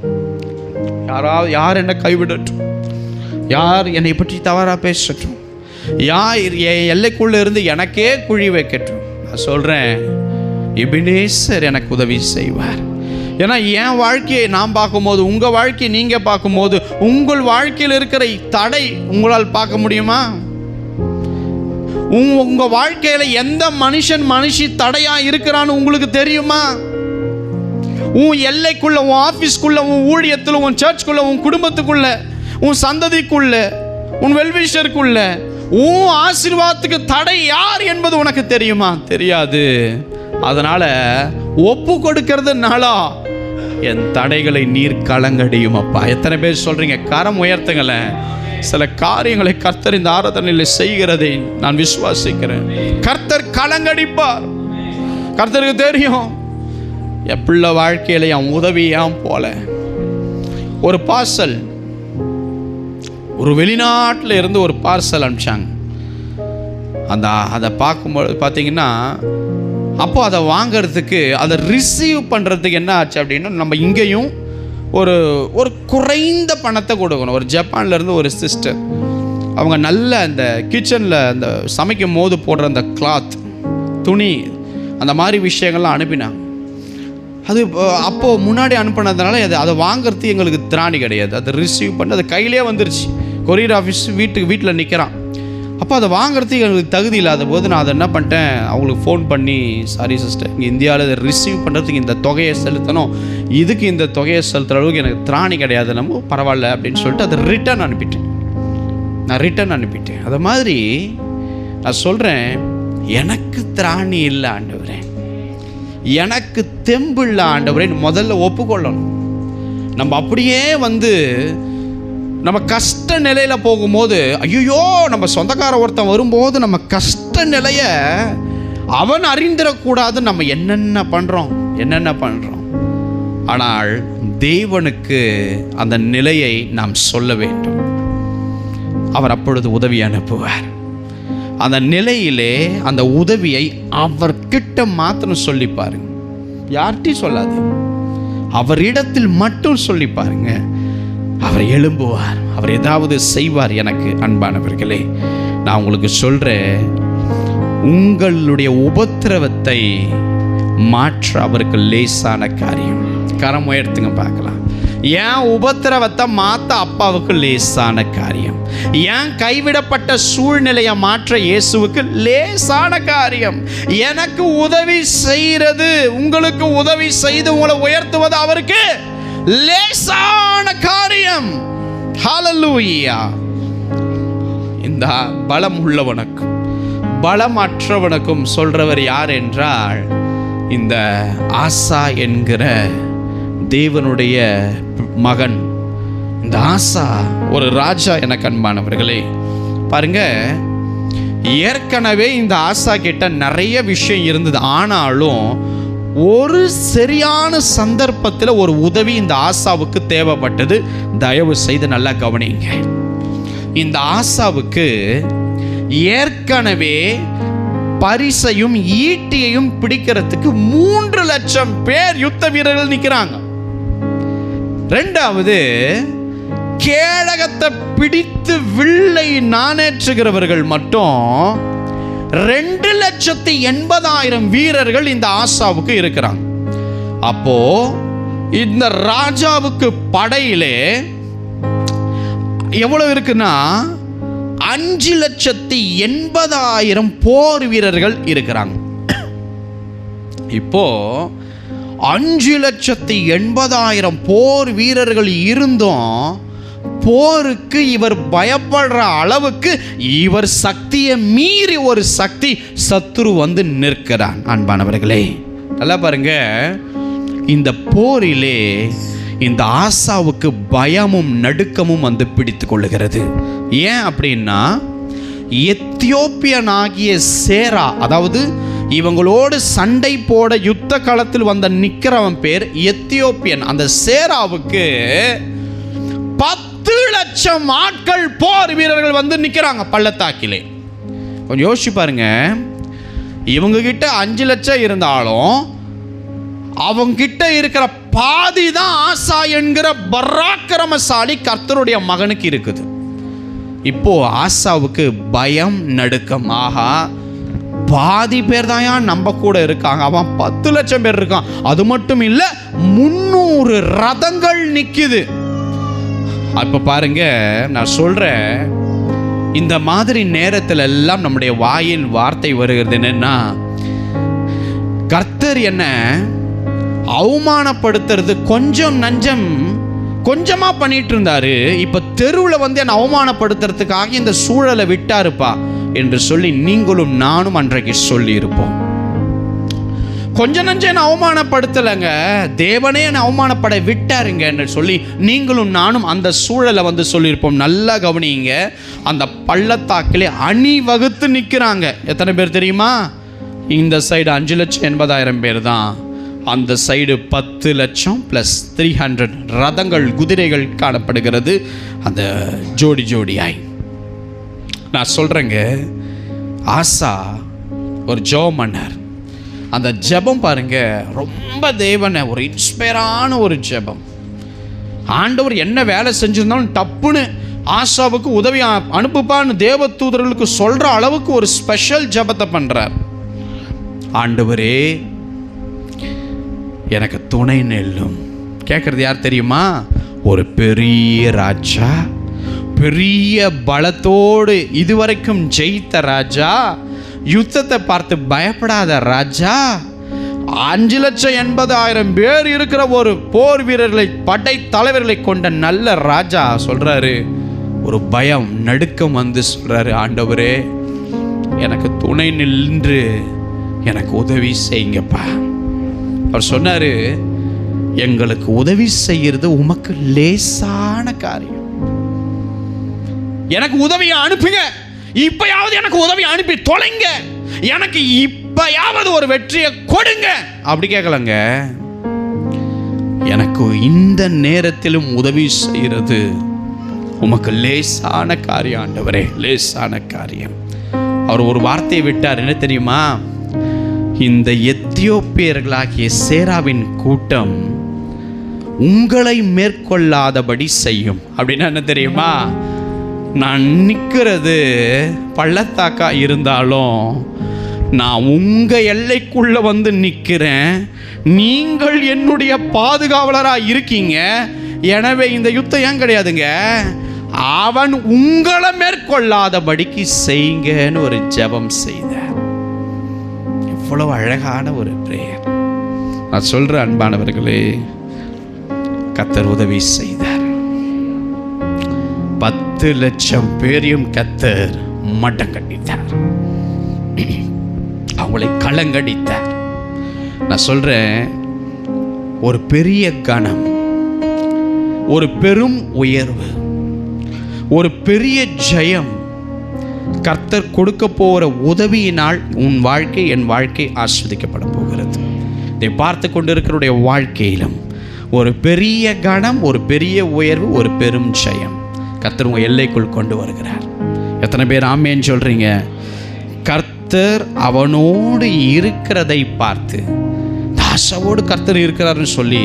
யார் என்னை கைவிடட்டும், யார் என்னை பற்றி தவறாக பேசட்டும், யார் என் எல்லைக்குள்ளே இருந்து எனக்கே குழி வைக்கட்டும், நான் சொல்கிறேன், எபினேசர் எனக்கு உதவி செய்வார். ஏன்னா என் வாழ்க்கையை நான் பார்க்கும்போது, உங்கள் வாழ்க்கையை நீங்கள் பார்க்கும்போது, உங்கள் வாழ்க்கையில் இருக்கிற தடை உங்களால் பார்க்க முடியுமா? உங்கள் வாழ்க்கையில் எந்த மனுஷி தடையாக இருக்கிறான்னு உங்களுக்கு தெரியுமா? உன் எல்லைக்குள்ள, உன் ஆஃபீஸ்க்குள்ள, உன் ஊழியத்தில், உன் சர்ச்சுக்குள்ள, உன் குடும்பத்துக்குள்ள, உன் சந்ததிக்குள்ள, உன் வெல்விஷருக்குள்ள, உன் ஆசீர்வாதத்துக்கு தடை யார் என்பது உனக்கு தெரியுமா? தெரியாது. அதனால ஒப்பு கொடுக்கிறதுனால என் தடைகளை நீர் கலங்கடியும் அப்பா. எத்தனை பேர் சொல்றீங்க? கரம் உயர்த்துங்களேன். சில காரியங்களை கர்த்தர் இந்த ஆராதனையில் செய்கிறதை நான் விசுவாசிக்கிறேன். கர்த்தர் கலங்கடிப்பார். கர்த்தருக்கு தெரியும் என் பிள்ளை வாழ்க்கையில என் உதவியாம் போல. ஒரு பார்சல், ஒரு வெளிநாட்டில் இருந்து ஒரு பார்சல் அனுப்பிச்சாங்க. அதை பார்க்கும்போது பார்த்தீங்கன்னா, அப்போ அதை வாங்கிறதுக்கு, அதை ரிசீவ் பண்ணுறதுக்கு என்ன ஆச்சு அப்படின்னா, நம்ம இங்கேயும் ஒரு குறைந்த பணத்தை கொடுக்கணும். ஒரு ஜப்பான்லேருந்து ஒரு சிஸ்டர், அவங்க நல்ல அந்த கிச்சனில் அந்த சமைக்கும் போது போடுற அந்த கிளாத், துணி, அந்த மாதிரி விஷயங்கள்லாம் அனுப்பினாங்க. அது அப்போது முன்னாடி அனுப்பினதுனால அதை வாங்கிறது எங்களுக்கு திராணி கிடையாது. அதை ரிசீவ் பண்ணி அது கையிலே வந்துருச்சு. கொரியர் ஆஃபீஸ் வீட்டில் நிற்கிறான். அப்போ அதை வாங்குறதுக்கு எங்களுக்கு தகுதி இல்லாத போது நான் அதை என்ன பண்ணிட்டேன், அவங்களுக்கு ஃபோன் பண்ணி, சாரி சிஸ்டர், இங்கே இந்தியாவில் இதை ரிசீவ் பண்ணுறதுக்கு இந்த தொகையை செலுத்தணும், இதுக்கு இந்த தொகையை செலுத்துகிற அளவுக்கு எனக்கு திராணி கிடையாது, நம்ம பரவாயில்ல அப்படின்னு சொல்லிட்டு அதை ரிட்டர்ன் அனுப்பிட்டேன். அதை மாதிரி நான் சொல்கிறேன், எனக்கு திராணி இல்லை ஆண்டவரே, எனக்கு தெம்பு இல்லை ஆண்டவரே, முதல்ல ஒப்புக்கொள்ளணும். நம்ம அப்படியே நம்ம கஷ்ட நிலையில் போகும்போது, ஐயோ நம்ம சொந்தக்கார ஒருத்தன் வரும்போது நம்ம கஷ்ட நிலையை அவன் அறிந்திடக்கூடாது, நம்ம என்னென்ன பண்ணுறோம். ஆனால் தேவனுக்கு அந்த நிலையை நாம் சொல்ல வேண்டும். அவர் அப்பொழுது உதவி அனுப்புவார். அந்த நிலையிலே அந்த உதவியை அவர்கிட்ட மாத்திரம் சொல்லி பாருங்க, யார்கிட்டையும் சொல்லாது, அவரிடத்தில் மட்டும் சொல்லி பாருங்க. அவர் எழும்புவார், அவர் ஏதாவது செய்வார். எனக்கு அன்பானவர்களே, நான் உங்களுக்கு சொல்கிறேன், உங்களுடைய உபத்திரவத்தை மாற்ற அவருக்கு லேசான காரியம். கரம் உயர்த்துங்க பார்க்கலாம். ஏன் உபத்திரவத்தை மாற்ற அப்பாவுக்கு லேசான காரியம். ஏன் கைவிடப்பட்ட சூழ்நிலையை மாற்ற இயேசுவுக்கு லேசான காரியம். எனக்கு உதவி செய்கிறது, உங்களுக்கு உதவி செய்து உங்களை உயர்த்துவது அவருக்கு லேசான காரியம். ஹல்லேலூயா. இந்த பலம் உள்ளவனுக்கும் பலமற்றவனுக்கும் சொல்றவர் யார் என்றால், இந்த ஆசா என்கிற தேவனுடைய மகன். இந்த ஆசா ஒரு ராஜா. எனக்கு அன்பானவர்களே பாருங்க, ஏற்கனவே இந்த ஆசா கிட்ட நிறைய விஷயம் இருந்தது. ஆனாலும் ஒரு சரியான சந்தர்ப்பத்தில் ஒரு உதவி இந்த ஆசாவுக்கு தேவைப்பட்டது. தயவு செய்து நல்லா கவனிங்க. இந்த ஆசாவுக்கு ஏற்கனவே பரிசையும் ஈட்டியையும் பிடிக்கிறதுக்கு 3 லட்சம் பேர் யுத்த வீரர்கள் நிற்கிறாங்க. ரெண்டாவது, கேடகத்தை பிடித்து வில்லை நாணேற்றுகிறவர்கள் மட்டும் 2,80,000 வீரர்கள் இந்த ஆசாவுக்கு இருக்கிறாங்க. அப்போ இந்த ராஜாவுக்கு படையிலே எவ்வளவு இருக்குன்னா 5,80,000 போர் வீரர்கள் இருக்கிறாங்க. இப்போ 5,80,000 போர் வீரர்கள் இருந்தும் போருக்கு இவர் பயப்படுற அளவுக்கு இவர் சக்தியை மீறி ஒரு சக்தி சத்துரு நிற்கிறான். அன்பானவர்களே நல்லா பாருங்க, இந்த போரிலே இந்த ஆசாவுக்கு பயமும் நடுக்கமும் பிடித்து கொள்ளுகிறது. ஏன் அப்படின்னா, எத்தியோப்பியனாகிய சேரா, அதாவது இவங்களோடு சண்டை போட யுத்த காலத்தில் நிற்கிறவன் பேர் எத்தியோப்பியன். அந்த சேராவுக்கு 10 லட்சம் ஆட்கள் போர் வீரர்கள் நிற்கிறாங்க பள்ளத்தாக்கிலே. கொஞ்சம் யோசிச்சு பாருங்க, இவங்க கிட்ட 5 லட்சம் இருந்தாலும் அவங்க கிட்ட இருக்கிற பாதி தான் ஆசா என்கிற பராக்கிரமசாலி கர்த்தருடைய மகனுக்கு இருக்குது. இப்போ ஆசாவுக்கு பயம் நடுக்கம். ஆஹா, பாதி பேர் தான் நம்ம கூட இருக்காங்க, அவன் 10 லட்சம் பேர் இருக்கான். அது மட்டும் இல்லை, 300 ரதங்கள் நிக்குது. அப்ப பாருங்க, நான் சொல்றேன், இந்த மாதிரி நேரத்தில் எல்லாம் நம்முடைய வாயில் வார்த்தை வருகிறது என்னன்னா, கர்த்தர் என்ன அவமானப்படுத்துறது கொஞ்சமா பண்ணிட்டு இருந்தாரு, இப்ப தெருவில் என்ன அவமானப்படுத்துறதுக்காக இந்த சூழலை விட்டாருப்பா என்று சொல்லி நீங்களும் நானும் அன்றைக்கு சொல்லி இருப்போம். கொஞ்ச நஞ்சம் என்ன அவமானப்படுத்தலைங்க, தேவனே என்ன அவமானப்பட விட்டாருங்க என்று சொல்லி நீங்களும் நானும் அந்த சூழலை சொல்லியிருப்போம். நல்லா கவனிங்க, அந்த பள்ளத்தாக்கிலே அணி வகுத்து நிற்கிறாங்க. எத்தனை பேர் தெரியுமா? இந்த சைடு 5,80,000 பேர் தான், அந்த சைடு 10 லட்சம் + 300 ரதங்கள், குதிரைகள் காணப்படுகிறது. அந்த ஜோடியாய் நான் சொல்றேங்க, ஆசா ஒரு ஜெபம் பண்ணார். அந்த ஜெபம் பாருங்க, ரொம்ப தேவனை ஒரு இன்ஸ்பயரான ஒரு ஜெபம். ஆண்டவர் என்ன வேலை செஞ்சிருந்தாலும் டப்புன்னு ஆசாவுக்கு உதவி அனுப்புப்பான்னு தேவ தூதர்களுக்கு சொல்ற அளவுக்கு ஒரு ஸ்பெஷல் ஜெபத்தை பண்றார். ஆண்டவரே, எனக்கு துணை நெல்லும். கேட்குறது யார் தெரியுமா? ஒரு பெரிய ராஜா, பெரிய பலத்தோடு இதுவரைக்கும் ஜெயித்த ராஜா, யுத்தத்தை பார்த்து பயப்படாத ராஜா, 5,80,000 பேர் இருக்கிற ஒரு போர் வீரர்களை, படை தலைவர்களை கொண்ட நல்ல ராஜா சொல்றாரு, ஒரு பயம் நடுக்கம் வந்து சொல்றாரு, ஆண்டவரே எனக்கு துணை நின்று எனக்கு உதவி செய்யுங்கப்பா. அவர் சொன்னாரு, எங்களுக்கு உதவி செய்யறது உமக்கு லேசான காரியம். எனக்கு உதவியை அனுப்புங்க, இப்பயாவது எனக்கு உதவி அனுப்பி தொலைங்க, எனக்கு இப்பயாவது ஒரு வெற்றியை கொடுங்க அப்படி கேட்கலங்க. எனக்கு இந்த நேரத்திலும் உதவி செய்யறது உமக்கு லேசான காரியம் ஆண்டவரே, லேசான காரியம். அவர் ஒரு வார்த்தையை விட்டார், என்ன தெரியுமா? இந்த எத்தியோப்பியர்களாகிய சேராவின் கூட்டம் உங்களை மேற்கொள்ளாதபடி செய்யும். அப்படின்னா என்ன தெரியுமா? நான் நிற்கிறது பள்ளத்தாக்கா இருந்தாலும் நான் உங்க எல்லைக்குள்ள வந்து நிற்கிறேன், நீங்கள் என்னுடைய பாதுகாவலராக இருக்கீங்க. எனவே இந்த யுத்தம் ஏன் கிடையாதுங்க, அவன் உங்களை மேற்கொள்ளாதபடிக்கு செய்யுங்கன்னு ஒரு ஜெபம் செய்தார். எவ்வளவு அழகான ஒரு பிரேயர். நான் சொல்றேன் அன்பானவர்களே, கர்த்தர் உதவி செய்தார். 10 லட்சம் பேரையும் கர்த்தர் மட்டம் கட்டித்தார், அவங்களை களங்கடித்தார். நான் சொல்றேன், ஒரு பெரிய கணம், ஒரு பெரும் உயர்வு, ஒரு பெரிய ஜெயம் கர்த்தர் கொடுக்க போகிற உதவியினால் உன் வாழ்க்கை, என் வாழ்க்கை ஆஸ்வதிக்கப்பட போகிறது. இதை பார்த்து கொண்டிருக்கிறவருடைய வாழ்க்கையிலும் ஒரு பெரிய கணம், ஒரு பெரிய உயர்வு, ஒரு பெரும் ஜெயம் கர்த்தர் உங்கள் எல்லைக்குள் கொண்டு வருகிறார். எத்தனை பேர் ஆமேன்னு சொல்கிறீங்க? கர்த்தர் அவனோடு இருக்கிறதை பார்த்து, ஆசாவோடு கர்த்தர் இருக்கிறாருன்னு சொல்லி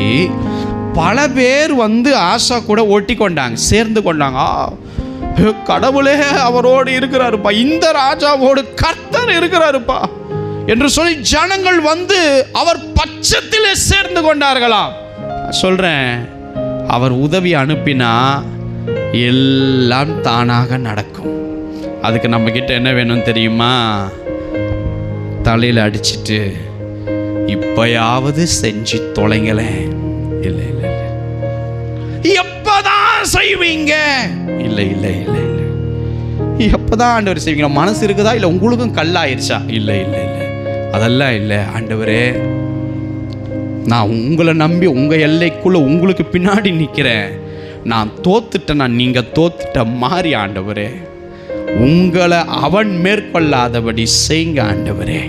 பல பேர் வந்து ஆசா கூட ஒட்டி கொண்டாங்க, சேர்ந்து கொண்டாங்க. கடவுளே அவரோடு இருக்கிறாருப்பா, இந்த ராஜாவோடு கர்த்தர் இருக்கிறாருப்பா என்று சொல்லி ஜனங்கள் வந்து அவர் பட்சத்திலே சேர்ந்து கொண்டார்களாம். சொல்றேன், அவர் உதவி அனுப்பினா எல்லாம் தானாக நடக்கும். அதுக்கு நம்ம கிட்ட என்ன வேணும் தெரியுமா? தலையில் அடிச்சிட்டு இப்பயாவது செஞ்சு தொலைங்களேன். இல்லை இல்லை இல்லை, எப்பதான் செய்வீங்க? இல்லை இல்லை இல்லை இல்லை, எப்பதான் ஆண்டவர் செய்வீங்க? மனசு இருக்குதா? இல்லை உங்களுக்கும் கல்லாயிருச்சா? இல்லை இல்லை இல்லை, அதெல்லாம் இல்லை. ஆண்டவரே, நான் உங்களை நம்பி உங்கள் எல்லைக்குள்ளே உங்களுக்கு பின்னாடி நிற்கிறேன். நான் தோத்துட்டேன்னா நீங்கள் தோத்துட்ட மாதிரி ஆண்டவரே, உங்களை அவன் மேற்கொள்ளாதபடி செய்யுங்க ஆண்டவரே.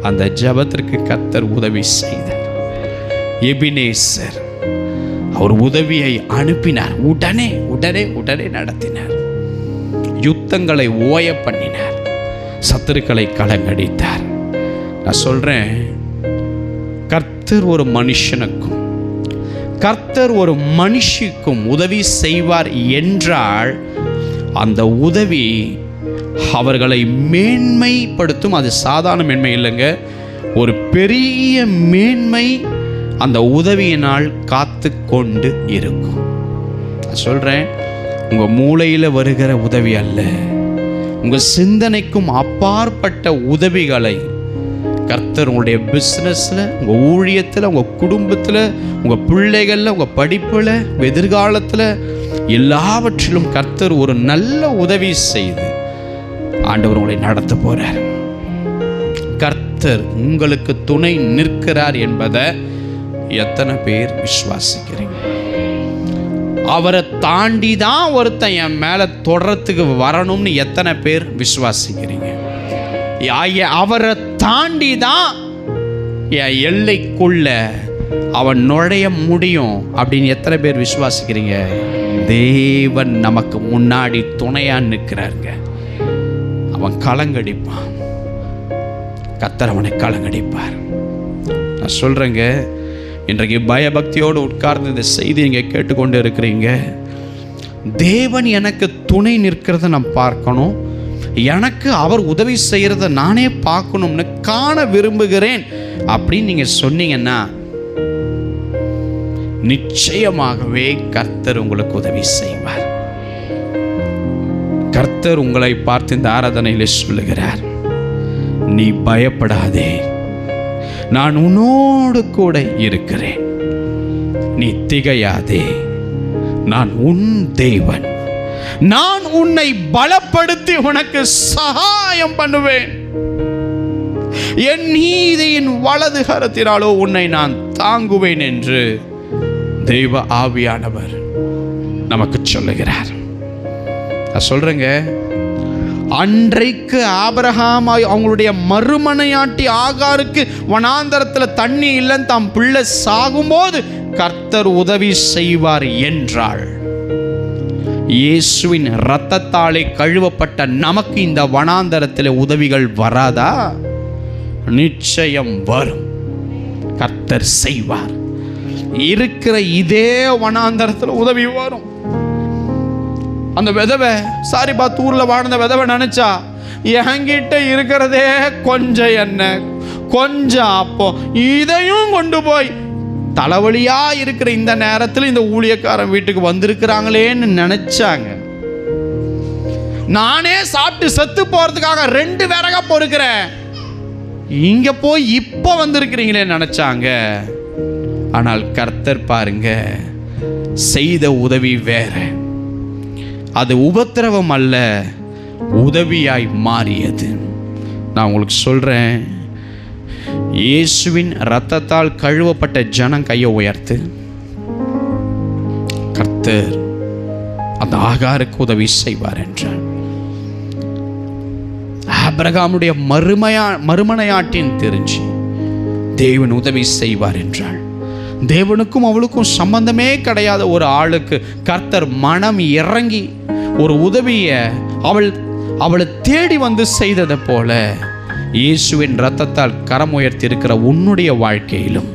அந்த ஜெபத்திற்கு கர்த்தர் உதவி செய்தார். எபினேசர் அவர் உதவியை அனுப்பினார், உடனே உடனே உடனே நடத்தினார். யுத்தங்களை ஓய பண்ணினார், சத்துருக்களை களங்கடித்தார். நான் சொல்றேன், கர்த்தர் ஒரு மனுஷனுக்கும் கர்த்தர் ஒரு மனுஷிக்கும் உதவி செய்வார் என்றால் அந்த உதவி அவர்களை மேன்மைப்படுத்தும். அது சாதாரண மேன்மை இல்லைங்க, ஒரு பெரிய மேன்மை அந்த உதவியினால் காத்து கொண்டு இருக்கும். நான் சொல்கிறேன், உங்கள் மூளையில் வருகிற உதவி அல்ல, உங்கள் சிந்தனைக்கும் அப்பாற்பட்ட உதவிகளை கர்த்தர் உங்களுடைய பிஸ்னஸில், உங்கள் ஊழியத்தில், உங்கள் குடும்பத்தில், உங்கள் பிள்ளைகளில், உங்கள் படிப்பில், உங்கள் எதிர்காலத்தில் எல்லாவற்றிலும் கர்த்தர் ஒரு நல்ல உதவி செய்து ஆண்டவர் உங்களை நடத்த போகிறார். கர்த்தர் உங்களுக்கு துணை நிற்கிறார் என்பதை எத்தனை பேர் விசுவாசிக்கிறீங்க? அவரை தாண்டி தான் ஒருத்தன் என் மேலே தொடரத்துக்கு வரணும்னு எத்தனை பேர் விசுவாசிக்கிறீங்க? அவரை தாண்டி தான் என் எல்லைக்குள்ள அவன் நுழைய முடியும் அப்படின்னு எத்தனை பேர் விசுவாசிக்கிறீங்க? தேவன் நமக்கு முன்னாடி துணையா நிற்கிறாருங்க. அவன் களங்கடிப்பான், கர்த்தர் அவனை களங்கடிப்பார். நான் சொல்றேங்க, இன்றைக்கு பயபக்தியோடு உட்கார்ந்து இந்த செய்தி நீங்கள் கேட்டுக்கொண்டு இருக்கிறீங்க. தேவன் எனக்கு துணை நிற்கிறத நான் பார்க்கணும், எனக்கு அவர் உதவி செய்கிறத நானே பார்க்கணும்னு காண விரும்புகிறேன் அப்படின்னு நீங்கள் சொன்னீங்கன்னா நிச்சயமாகவே கர்த்தர் உங்களுக்கு உதவி செய்வார். கர்த்தர் உங்களை பார்த்து இந்த ஆராதனையிலே சொல்லுகிறார், நீ பயப்படாதே, நான் உன்னோடு கூட இருக்கிறேன். நீ திகையாதே, நான் உன் தேவன். நான் உன்னை பலப்படுத்தி உனக்கு சகாயம் பண்ணுவேன். என் நீதியின் வலது கரத்தினாலோ உன்னை நான் தாங்குவேன் என்று தெய்வ ஆவியானவர் நமக்கு சொல்லுகிறார். நான் சொல்றேங்க, அன்றைக்கு ஆபிரகாம் அவங்களுடைய மறுமனையாட்டி ஆகாருக்கு வனாந்தரத்தில் தண்ணி இல்லைன்னு தாம் பிள்ளை சாகும்போது கர்த்தர் உதவி செய்வார் என்றாள். இயேசுவின் இரத்தத்தாலே கழுவப்பட்ட நமக்கு இந்த வனாந்தரத்தில் உதவிகள் வராதா? நிச்சயம் வரும். கர்த்தர் செய்வார். இருக்கிற இதே வனாந்தரத்தில் உதவி வரும். அந்த விதவை சாரிபாத்தூர்ல வாழ்ந்த விதவை நினைச்சா, என்கிட்ட இருக்கிறதே கொஞ்சம் எண்ணெய், கொஞ்சம் அப்போ, இதையும் கொண்டு போய் தலைவலியா இருக்கிற இந்த நேரத்தில் இந்த ஊழியக்காரன் வீட்டுக்கு வந்திருக்கிறாங்களேன்னு நினைச்சாங்க. நானே சாப்பிட்டு செத்து போறதுக்காக 2 விறக பொறுக்கிறேன், இங்க போய் இப்ப வந்திருக்கிறீங்களே நினைச்சாங்க. ஆனால் கர்த்தர் பாருங்க, செய்த உதவி வேற. அது உபத்திரவம் அல்ல, உதவியாய் மாறியது. நான் உங்களுக்கு சொல்றேன், இயேசுவின் இரத்தத்தால் கழுவப்பட்ட ஜனம் கையை உயர்த்து. கர்த்தர் அந்த ஆகாருக்கு உதவி செய்வார் என்றார். ஆபிரகாமுடைய மறுமனையாட்டின் தெரிஞ்சு தேவன் உதவி செய்வார் என்றாள். தேவனுக்கும் அவளுக்கும் சம்பந்தமே கிடையாத ஒரு ஆளுக்கு கர்த்தர் மனம் இறங்கி ஒரு உதவியை அவளை தேடி வந்து செய்ததை போல இயேசுவின் இரத்தத்தால் கரம் உயர்த்தி இருக்கிற உன்னுடைய வாழ்க்கையிலும்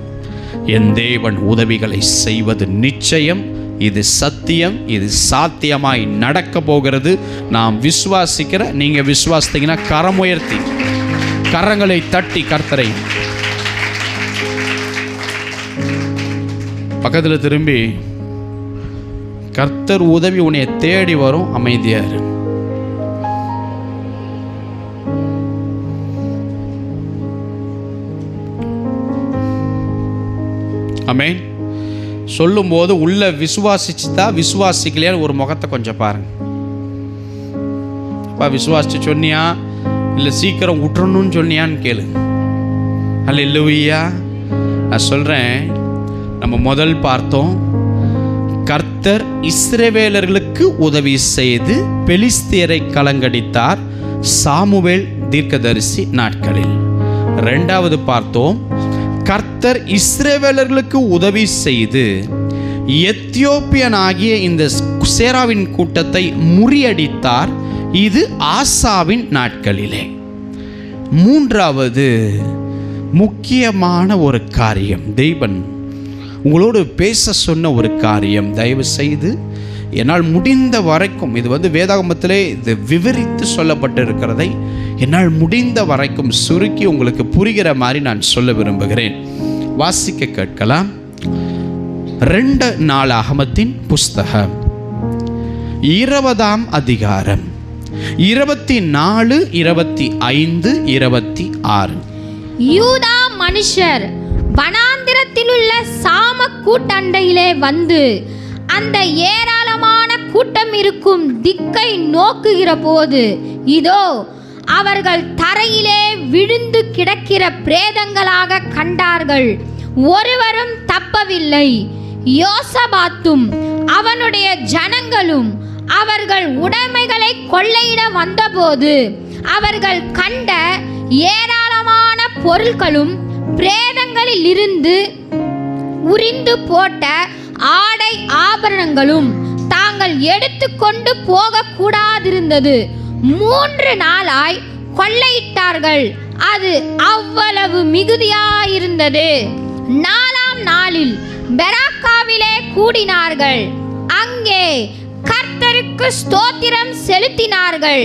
என் தேவன் உதவிகளை செய்வது நிச்சயம். இது சத்தியம், இது சாத்தியமாய் நடக்க போகிறது. நாம் விசுவாசிக்கிற, நீங்க விசுவாசித்தீங்கன்னா கரம் உயர்த்தி கரங்களை தட்டி கர்த்தரை பக்கத்தில் திரும்பி, கர்த்தர் உதவி உன்னை தேடி வரும், அமைதியார். ஆமென். சொல்லும்போது உள்ள விசுவாசிச்சுதா விசுவாசிக்கலையான்னு ஒரு முகத்தை கொஞ்சம் பாருங்க. விசுவாசிச்சு சொன்னியா இல்லை சீக்கிரம் விட்டுறணும்னு சொன்னியான்னு கேளு. அல்லேலூயா. நான் சொல்றேன், நம்ம முதல் பார்த்தோம், கர்த்தர் இஸ்ரவேலர்களுக்கு உதவி செய்து பெலிஸ்தியரை கலங்கடித்தார் சாமுவேல் தீர்க்கதரிசி நாட்களில். 2வது பார்த்தோம், கர்த்தர் இஸ்ரவேலர்களுக்கு உதவி செய்து எத்தியோப்பியனாகிய இந்த சேராவின் கூட்டத்தை முறியடித்தார். இது ஆசாவின் நாட்களிலே. 3வது முக்கியமான ஒரு காரியம், தெய்வன் உங்களோடு பேச சொன்ன ஒரு காரியம். தயவு செய்து என்னால் முடிந்த வரைக்கும், இது வேதாகமத்திலே இது விவரித்து சொல்லப்பட்டு இருக்கிறதை என்னால் முடிந்த வரைக்கும் சுருக்கி உங்களுக்கு புரிகிற மாதிரி நான் சொல்ல விரும்புகிறேன். வாசிக்க கேட்கலாம். 2 நாளாகமத்தின் புஸ்தகம் 20ஆம் அதிகாரம் 24, 25, 26. யூதா மனுஷர் வனாந்திரத்திலுள்ள சாம கூட்டண்டையிலே வந்து அந்த ஏராளமான கூட்டம் இருக்கும் திக்கை நோக்குகிற போது, இதோ அவர்கள் தரையிலே விழுந்து கிடக்கிற பிரேதங்களாக கண்டார்கள். ஒருவரும் தப்பவில்லை. யோசபாத்தும் அவனுடைய ஜனங்களும் அவர்கள் உடைமைகளை கொள்ளையிட வந்தபோது அவர்கள் கண்ட ஏராளமான பொருட்களும் பிரேதங்களில் இருந்து உரிந்து போட்ட ஆடை ஆபரணங்களும் தாங்கள் எடுத்துக்கொண்டு போக கூடாதிருந்தது. 3 நாளாய் கொள்ளையிட்டார்கள். அது அவ்வளவு மிகுதியாயிருந்தது. 4ஆம் நாளில் பெராக்காவிலே கூடினார்கள். அங்கே கர்த்தருக்கு ஸ்தோத்திரம் செலுத்தினார்கள்.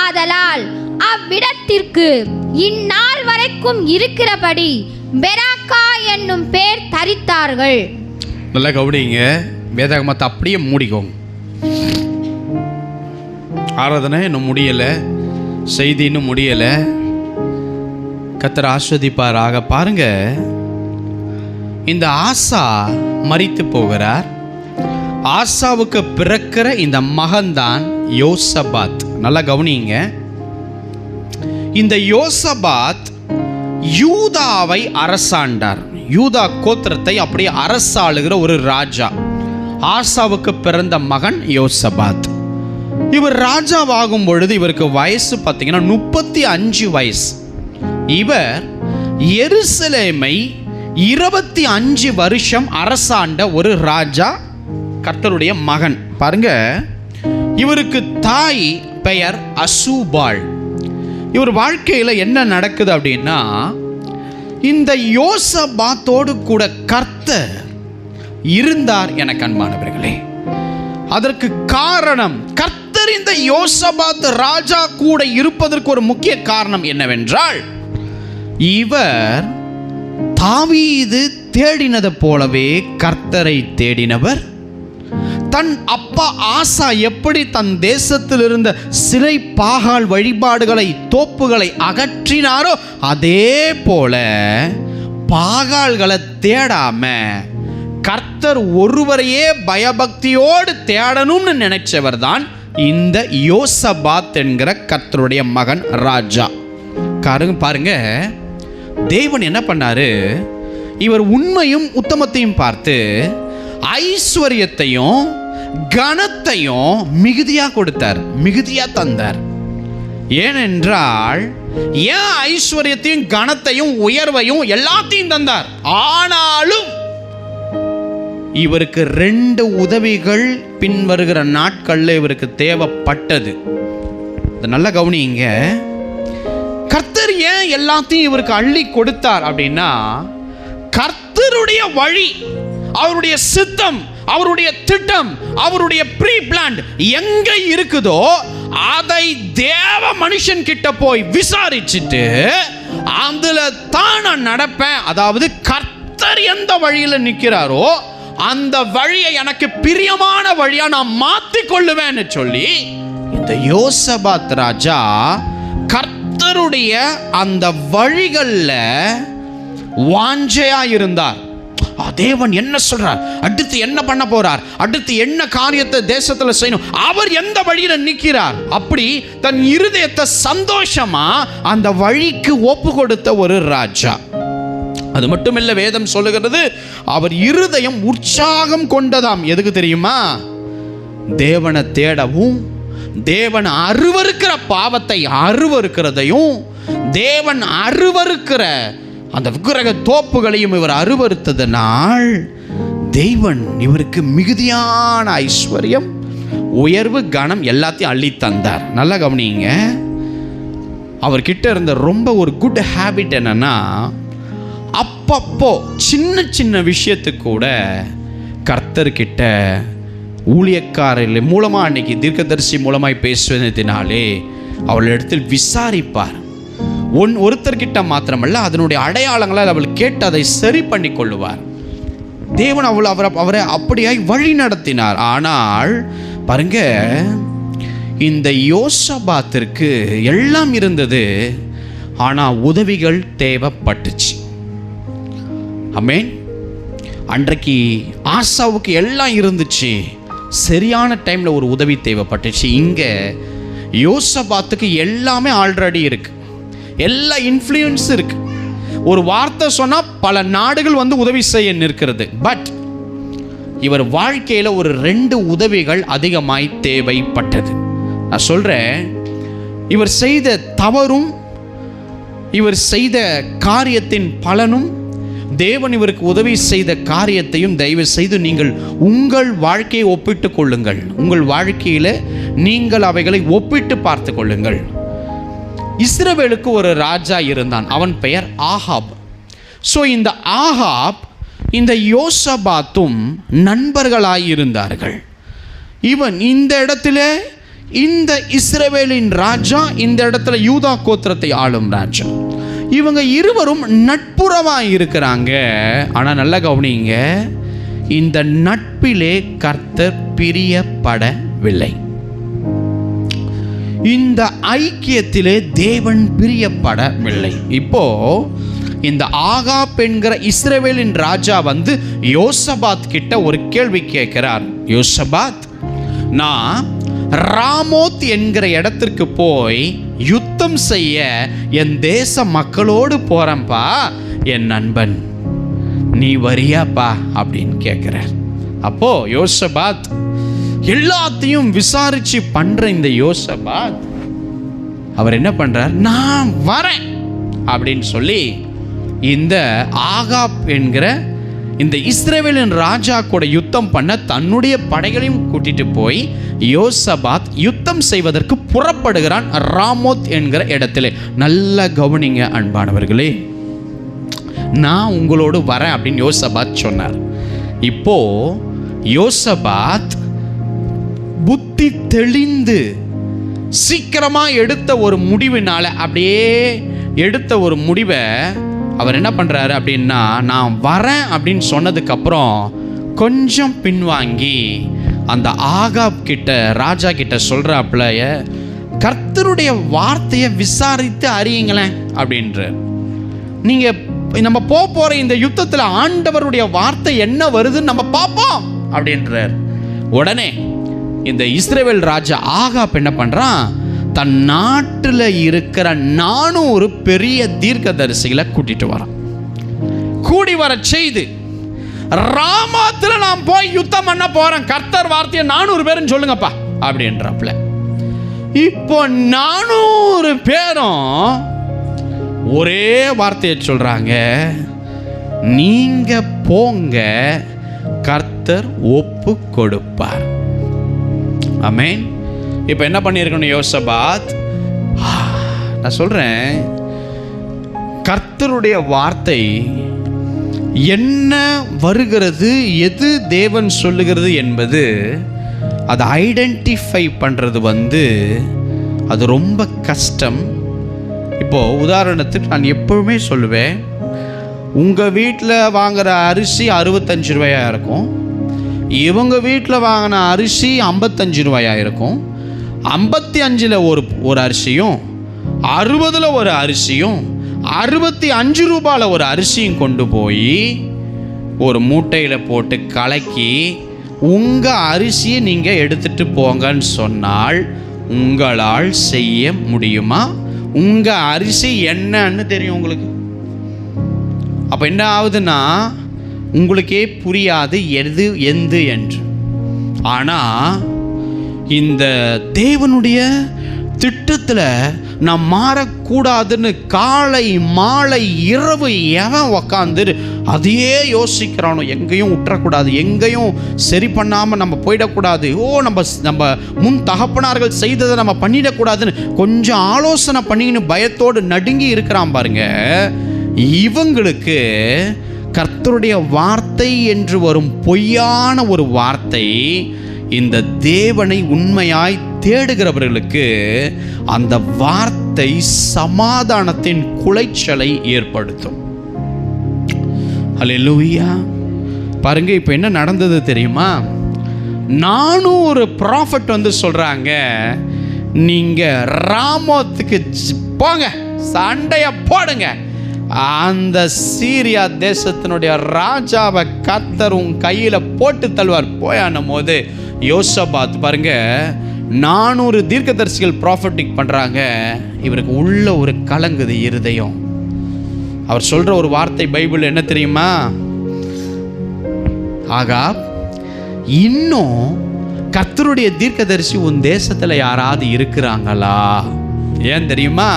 ஆதலால் அவ்விடத்திற்கு இந்நாள் வரைக்கும் இருக்கிறபடி பெராக்கா என்னும் பேர் தரித்தார்கள். நல்லா கவனிங்க, வேதாகமத்தை அப்படியே மூடிக்கோங்க. ஆராதனை இன்னும் முடியலை, செய்தி இன்னும் முடியலை. கர்த்தர் ஆஸ்வதிப்பாராக. பாருங்க, இந்த ஆசா மரித்து போகிறார். ஆசாவுக்கு பிறக்கிற இந்த மகன்தான் யோசபாத். நல்லா கவனிங்க, இந்த யோசபாத் யூதாவை அரசாண்டார். யூதா கோத்திரத்தை அப்படியே அரசாளுகிற ஒரு ராஜா. ஆசாவுக்கு பிறந்த மகன் யோசபாத். இவர் ராஜாவாகும் பொழுது இவருக்கு வயசு பார்த்தீங்கன்னா 35 வயசு. இவர் எருசலேமை 25 வருஷம் அரசாண்ட ஒரு ராஜா, கர்த்தருடைய மகன். பாருங்க, இவருக்கு தாய் பெயர் அசூபாள். இவர் வாழ்க்கையில் என்ன நடக்குது அப்படின்னா, இந்த யோசபாத்தோடு கூட கர்த்தர் இருந்தார் என அன்பானவர்களே. அதற்கு காரணம், கர்த்தர் இந்த யோசபாத் ராஜா கூட இருப்பதற்கு ஒரு முக்கிய காரணம் என்னவென்றால், இவர் தாவீது தேடினது போலவே கர்த்தரை தேடினவர். தன் அப்பா ஆசா எப்படி தன் தேசத்தில் இருந்த சிலை பாகால் வழிபாடுகளை, தோப்புகளை அகற்றினாரோ, அதே போல பாகால்களை தேடாம கர்த்தர் ஒருவரையே பயபக்தியோடு தேடணும்னு நினைச்சவர் தான் இந்த யோசபாத் என்கிற கர்த்தருடைய மகன் ராஜா. பாருங்க, தேவன் என்ன பண்ணாரு, இவர் உண்மையும் உத்தமத்தையும் பார்த்து ஐஸ்வர்யத்தையும் கனத்தையும் மிகுதியா கொடுத்தார், மிகுதியா தந்தார். ஏனென்றால், ஏன் ஐஸ்வர்யத்தையும் கனத்தையும் உயர்வையும் எல்லாத்தையும் தந்தார்? ஆனாலும் இவருக்கு 2 உதவிகள் பின்வருகிற நாட்கள்ல இவருக்கு தேவைப்பட்டது. நல்ல கவனிங்க, கர்த்தர் ஏன் எல்லாத்தையும் இவருக்கு அள்ளி கொடுத்தார் அப்படின்னா, கர்த்தருடைய வழி, அவருடைய சித்தம், அவருடைய திட்டம், அவருடைய ப்ரீ பிளான் எங்க இருக்குதோ அதை தேவ மனுஷன் கிட்ட போய் விசாரிச்சுட்டு அதுல தான் நான் நடப்பேன். அதாவது கர்த்தர் எந்த வழியில நிற்கிறாரோ அந்த வழியை எனக்கு பிரியமான வழியா நான் மாத்திக் கொள்ளுவேன்னு சொல்லி இந்த யோசபாத் ராஜா கர்த்தருடைய அந்த வழிகள்ல வாஞ்சையா இருந்தார். தேவன் என்ன சொல்றார், அடுத்து என்ன பண்ண போறார், அடுத்து என்ன காரியத்தை தேசத்துல செய்யணும், அவர் எந்த வழியில நிற்கிறார், அப்படி தன் இருதயத்தை சந்தோஷமா அந்த வழிக்கு ஒப்பு கொடுத்த ஒரு ராஜா. அது மட்டுமில்ல, வேதம் சொல்லுகிறது அவர் இருதயம் உற்சாகம் கொண்டதாம். எதுக்கு தெரியுமா? தேவனை தேடவும், தேவன் அருவருக்கிற பாவத்தை அருவருக்கிறதையும், தேவன் அருவருக்கிற அந்த விக்கிரக தோப்புகளையும் இவர் அருவருத்ததனால் தேவன் இவருக்கு மிகுதியான ஐஸ்வர்யம், உயர்வு, கனம் எல்லாத்தையும் அள்ளி தந்தார். நல்லா கவனிங்க, அவர்கிட்ட இருந்த ரொம்ப ஒரு குட் ஹேபிட் என்னன்னா, அப்பப்போ சின்ன சின்ன விஷயத்துக்கு கூட கர்த்தர்கிட்ட ஊழியக்காரர்கள் மூலமா, அன்னைக்கு தீர்க்கதரிசி மூலமாய் பேசுவதனாலே அவள் இடத்தில் விசாரிப்பார். ஒருத்தர்கிட்ட மாத்திரமல்ல, அதனுடைய அடையாளங்களால் அவள் கேட்டு அதை சரி பண்ணி கொள்ளுவார். தேவன் அவரை அப்படியாய் வழி நடத்தினார். ஆனால் பாருங்க, இந்த யோசபாத்திற்கு எல்லாம் இருந்தது, ஆனால் உதவிகள் தேவைப்பட்டுச்சு. ஆமென். அன்றைக்கு ஆசாவுக்கு எல்லாம் இருந்துச்சு, சரியான டைம்ல ஒரு உதவி தேவைப்பட்டுச்சு. இங்க யோசபாத்துக்கு எல்லாமே ஆல்ரெடி இருக்கு, எல்லா இன்ஃப்ளூயன்ஸ் இருக்கு. ஒரு வார்த்தை சொன்னா பல நாடுகள் வந்து உதவி செய்ய நிற்கிறது. பட் இவர் வாழ்க்கையில ஒரு 2 உதவிகள் அதிகமாய் தேவைப்பட்டது. நான் சொல்றேன், இவர் செய்த தவறும் இவர் செய்த காரியத்தின் பலனும், தேவன் இவருக்கு உதவி செய்த காரியத்தையும் தயவு செய்து நீங்கள் உங்கள் வாழ்க்கையை ஒப்பிட்டு கொள்ளுங்கள். உங்கள் வாழ்க்கையில நீங்கள் அவைகளை ஒப்பிட்டு பார்த்து கொள்ளுங்கள். இஸ்ரவேலுக்கு ஒரு ராஜா இருந்தான், அவன் பெயர் ஆகாப். ஸோ இந்த ஆகாப் இந்த யோசபாத்தும் நண்பர்களாயிருந்தார்கள். இவன் இந்த இடத்துல இந்த இஸ்ரவேலின் ராஜா, இந்த இடத்துல யூதா கோத்திரத்தை ஆளும் ராஜா. இவங்க இருவரும் நட்புறவாக இருக்கிறாங்க. ஆனால் நல்லா கவனிங்க, இந்த நட்பிலே கர்த்தர் பிரியப்படவில்லை. இந்த ஐக்கியத்திலே தேவன் பிரியப்படவில்லை. இப்போ இந்த ஆகாப் என்கிற இஸ்ரவேலின் ராஜா வந்து யோசபாத் கிட்ட ஒரு கேள்வி கேட்கிறார். யோசபாத், நான் ராமோத் என்கிற இடத்திற்கு போய் யுத்தம் செய்ய என் தேச மக்களோடு போறேன்பா, என் நண்பன், நீ வரியாப்பா அப்படின்னு கேட்கிறார். அப்போ யோசபாத் எல்லாத்தையும் விசாரிச்சு பண்ற இந்த யோசபாத் அவர் என்ன பண்றார், நான் வரேன் அப்படின்னு சொல்லி இந்த ஆகாப் என்கிற இந்த இஸ்ரவேலின் ராஜா கூட யுத்தம் பண்ண தன்னுடைய படைகளையும் கூட்டிட்டு போய் யோசபாத் யுத்தம் செய்வதற்கு புறப்படுகிறான் ராமோத் என்கிற இடத்திலே. நல்ல கவனிங்க அன்பானவர்களே, நான் உங்களோடு வரேன் அப்படின்னு யோசபாத் சொன்னார். இப்போ யோசபாத் புத்தி தெளிந்து சீக்கிரமா எடுத்த ஒரு முடிவினால, அப்படியே எடுத்த ஒரு முடிவை அவர் என்ன பண்றாரு அப்படின்னா, நான் வரேன் அப்படின்னு சொன்னதுக்கு அப்புறம் கொஞ்சம் பின்வாங்கி அந்த ஆகாப் கிட்ட, ராஜா கிட்ட சொல்றாப்புல, கர்த்தருடைய வார்த்தையை விசாரித்து அறியுங்களேன் அப்படின்ற. நீங்க நம்ம போற இந்த யுத்தத்துல ஆண்டவருடைய வார்த்தை என்ன வருதுன்னு நம்ம பார்ப்போம் அப்படின்றார். உடனே இந்த இஸ்ரவேல் ராஜா ஆகாப் என்ன பண்றான், தன் நாட்டில் இருக்கிற 400 பெரிய தீர்க்கதரிசிகளை கூட்டிட்டு வரான். கூடி வர செய்து, ராமாத்துல நான் போய் யுத்தம் பண்ண போறேன், கர்த்தர் வார்த்தையை 400 பேரும் சொல்லுங்கப்பா அப்படின்றப்பல. இப்போ 400 பேரும் ஒரே வார்த்தையை சொல்றாங்க, நீங்க போங்க, கர்த்தர் ஒப்பு கொடுப்பார். ஆமென். இப்போ என்ன பண்ணியிருக்கணும் யோசபாத், நான் சொல்றேன், கர்த்தருடைய வார்த்தை என்ன வருகிறது, எது தேவன் சொல்லுகிறது என்பது அதை ஐடென்டிஃபை பண்ணுறது வந்து அது ரொம்ப கஷ்டம். இப்போ உதாரணத்துக்கு நான் எப்பவுமே சொல்லுவேன், உங்கள் வீட்டில் வாங்குற அரிசி 65 ரூபாயா இருக்கும், இவங்க வீட்டில் வாங்கின அரிசி 55 ரூபாயா இருக்கும். 55ல் ஒரு அரிசியும், 60ல் ஒரு அரிசியும், 65 ரூபாயில் ஒரு அரிசியும் கொண்டு போய் ஒரு மூட்டையில் போட்டு கலக்கி உங்கள் அரிசியை நீங்கள் எடுத்துட்டு போங்கன்னு சொன்னால் உங்களால் செய்ய முடியுமா? உங்கள் அரிசி என்னன்னு தெரியும் உங்களுக்கு. அப்போ என்ன ஆகுதுன்னா, உங்களுக்கே புரியாது எது எந்து என்று. ஆனால் இந்த தேவனுடைய திட்டத்தில் நான் மாறக்கூடாதுன்னு காலை மாலை இரவு எவன் உக்காந்து அதையே யோசிக்கிறானோ, எங்கேயும் விட்டுறக்கூடாது, எங்கேயும் சரி பண்ணாமல் நம்ம போயிடக்கூடாது, நம்ம முன் தகப்பனார்கள் செய்ததை நம்ம பண்ணிடக்கூடாதுன்னு கொஞ்சம் ஆலோசனை பண்ணின்னு பயத்தோடு நடுங்கி இருக்கிறான் பாருங்க. இவங்களுக்கு கர்த்தருடைய வார்த்தை என்று வரும் பொய்யான ஒரு வார்த்தை இந்த தேவனை உண்மையாய் தேடுகிறவர்களுக்கு அந்த வார்த்தை சமாதானத்தின் குலைச்சலை ஏற்படுத்தும். அல்லேலூயா. பாருங்க, இப்போ என்ன நடந்தது தெரியுமா? 400 ப்ராஃபட் வந்து சொல்றாங்க, நீங்க ராமோத்துக்கு போங்க, சண்டைய போடுங்க, அந்த சீரியா தேசத்தினுடைய ராஜாவை கர்த்தர் உன் கையில போட்டு தள்ளுவார் போயானும் போது யோசபாத் பாருங்க, 400 தீர்க்கதரிசிகள் ப்ராஃபட்டிக் பண்றாங்க. இவருக்கு உள்ள ஒரு கலங்குது இருதயம். அவர் சொல்ற ஒரு வார்த்தை பைபிள் என்ன தெரியுமா? ஆகாப், இன்னும் கர்த்தருடைய தீர்க்கதரிசி உன் தேசத்துல யாராவது இருக்கிறாங்களா? ஏன் தெரியுமா?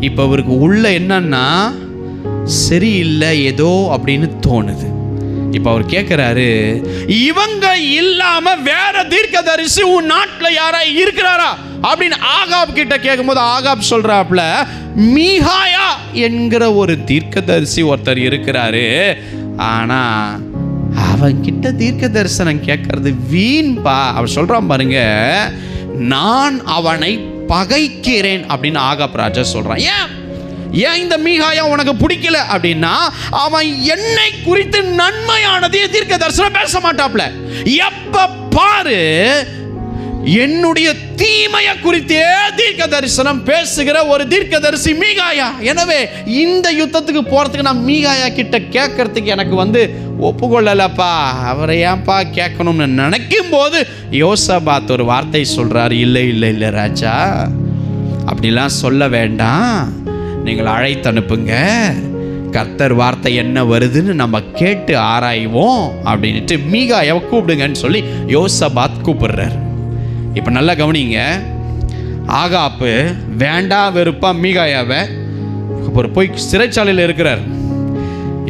இப்போ இவருக்கு உள்ள என்னன்னா சரியில்லை ஏதோ அப்படின்னு தோணுது. இப்போ அவர் கேட்கிறாரு, இவங்க இல்லாம வேற தீர்க்கதரிசி உன் நாட்டில் யாரா இருக்கிறாரா அப்படின்னு ஆகாப் கிட்ட கேட்கும்போது ஆகாப் சொல்றாப்ல, மீகாயா என்கிற ஒரு தீர்க்கதரிசி ஒருத்தர் இருக்கிறாரு, ஆனா அவன்கிட்ட தீர்க்க தரிசனம் கேட்கறது வீண்பா. அவர் சொல்றான் பாருங்க, நான் அவனை பகைக்கிறேன் அப்படின்னு ஆகாப் ராஜா சொல்றான். ஏன்? ஏன் இந்த மீகாயா உனக்கு பிடிக்கல அப்படின்னா, அவன் என்னை குறித்து நன்மையானதே தீர்க்க தரிசனம் பேச மாட்டாப்ல. எப்ப பாரு என்னுடைய தீமையை குறித்தே தீர்க்க தரிசனம் பேசுகிற ஒரு தீர்க்கதரிசி மீகாயா. எனவே இந்த யுத்தத்துக்கு போறதுக்கு நான் மீகாயா கிட்ட கேட்கறதுக்கு எனக்கு ஒப்புக்கொள்ளலப்பா. அவரை ஏன்பா கேட்கணும்னு நினைக்கும் போது யோசபாத் ஒரு வார்த்தை சொல்றாரு, இல்லை இல்லை இல்லை ராஜா, அப்படிலாம் சொல்ல வேண்டாம், நீங்கள் அழைத்து அனுப்புங்க, கர்த்தர் வார்த்தை என்ன வருதுன்னு நம்ம கேட்டு ஆராய்வோம் அப்படின்ட்டு மீகாயாவை கூப்பிடுங்கன்னு சொல்லி யோசபாத் கூப்பிடுறாரு. இப்போ நல்லா கவனிங்க, ஆகாப்பு வேண்டா வெறுப்பா மீகாயாவை அப்புறம் போய் சிறைச்சாலையில் இருக்கிறார்.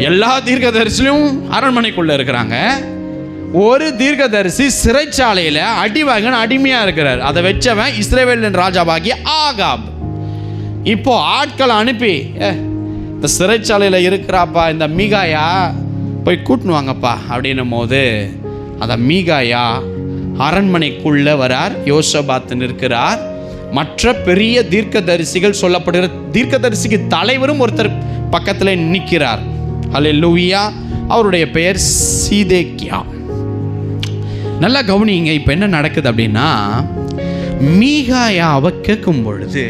எல்லா தீர்க்கதரிசியும் அரண்மனைக்குள்ள இருக்கிறாங்க. ஒரு தீர்க்கதரிசி சிறைச்சாலையில் அடிவாங்கன்னு அடிமையாக இருக்கிறார். அதை வச்சவன் இஸ்ரவேலின் ராஜாவாகிய ஆகாப். இப்போ ஆட்களை அனுப்பி, இந்த சிறைச்சாலையில் இருக்கிறாப்பா இந்த மீகாயா, போய் கூட்டின்னு வாங்கப்பா அப்படின்னும் போது அந்த மீகாயா அரண்மனைக்குள்ள வரார். யோசபாத் நிற்கிறார். மற்ற பெரிய தீர்க்கதரிசிகள் சொல்லப்படுகிற தீர்க்கதரிசிக்கு தலைவரும் ஒருத்தர் பக்கத்தில் நிற்கிறார். ஹல்லேலூயா. அவருடைய பெயர் சீதேக்கியா. நல்லா கவனிங்க, இப்போ என்ன நடக்குது அப்படின்னா, மீகாயாவை கேட்கும் பொழுது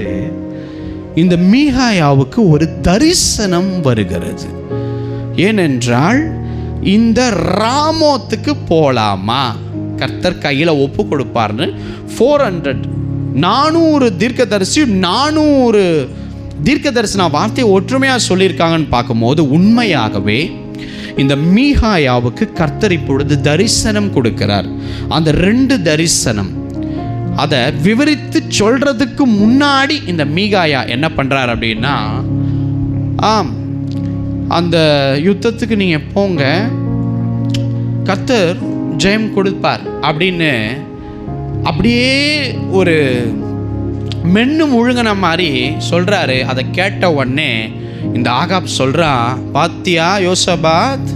இந்த மீகாயாவுக்கு ஒரு தரிசனம் வருகிறது. ஏனென்றால் இந்த ராமோத்துக்கு போலாமா, கர்த்தர் கையில் ஒப்பு கொடுப்பார்னு 400 தீர்க்கதரிசி 400 தீர்க்கதரிசன வார்த்தை ஒற்றுமையாக சொல்லியிருக்காங்கன்னு பார்க்கும்போது உண்மையாகவே இந்த மீகாயாவுக்கு கர்த்தர் இப்பொழுது தரிசனம் கொடுக்கிறார். அந்த 2 தரிசனம் அதை விவரித்து சொல்றதுக்கு முன்னாடி இந்த மீகாயா என்ன பண்றார் அப்படின்னா, அந்த யுத்தத்துக்கு நீங்க போங்க, கர்த்தர் ஜெயம் கொடுப்பார் அப்படின்னு அப்படியே ஒரு மென்னு முழுங்கின மாதிரி சொல்றாரு. அதை கேட்ட உடனே இந்த ஆகாப் சொல்றான், பாத்தியா யோசபாத்,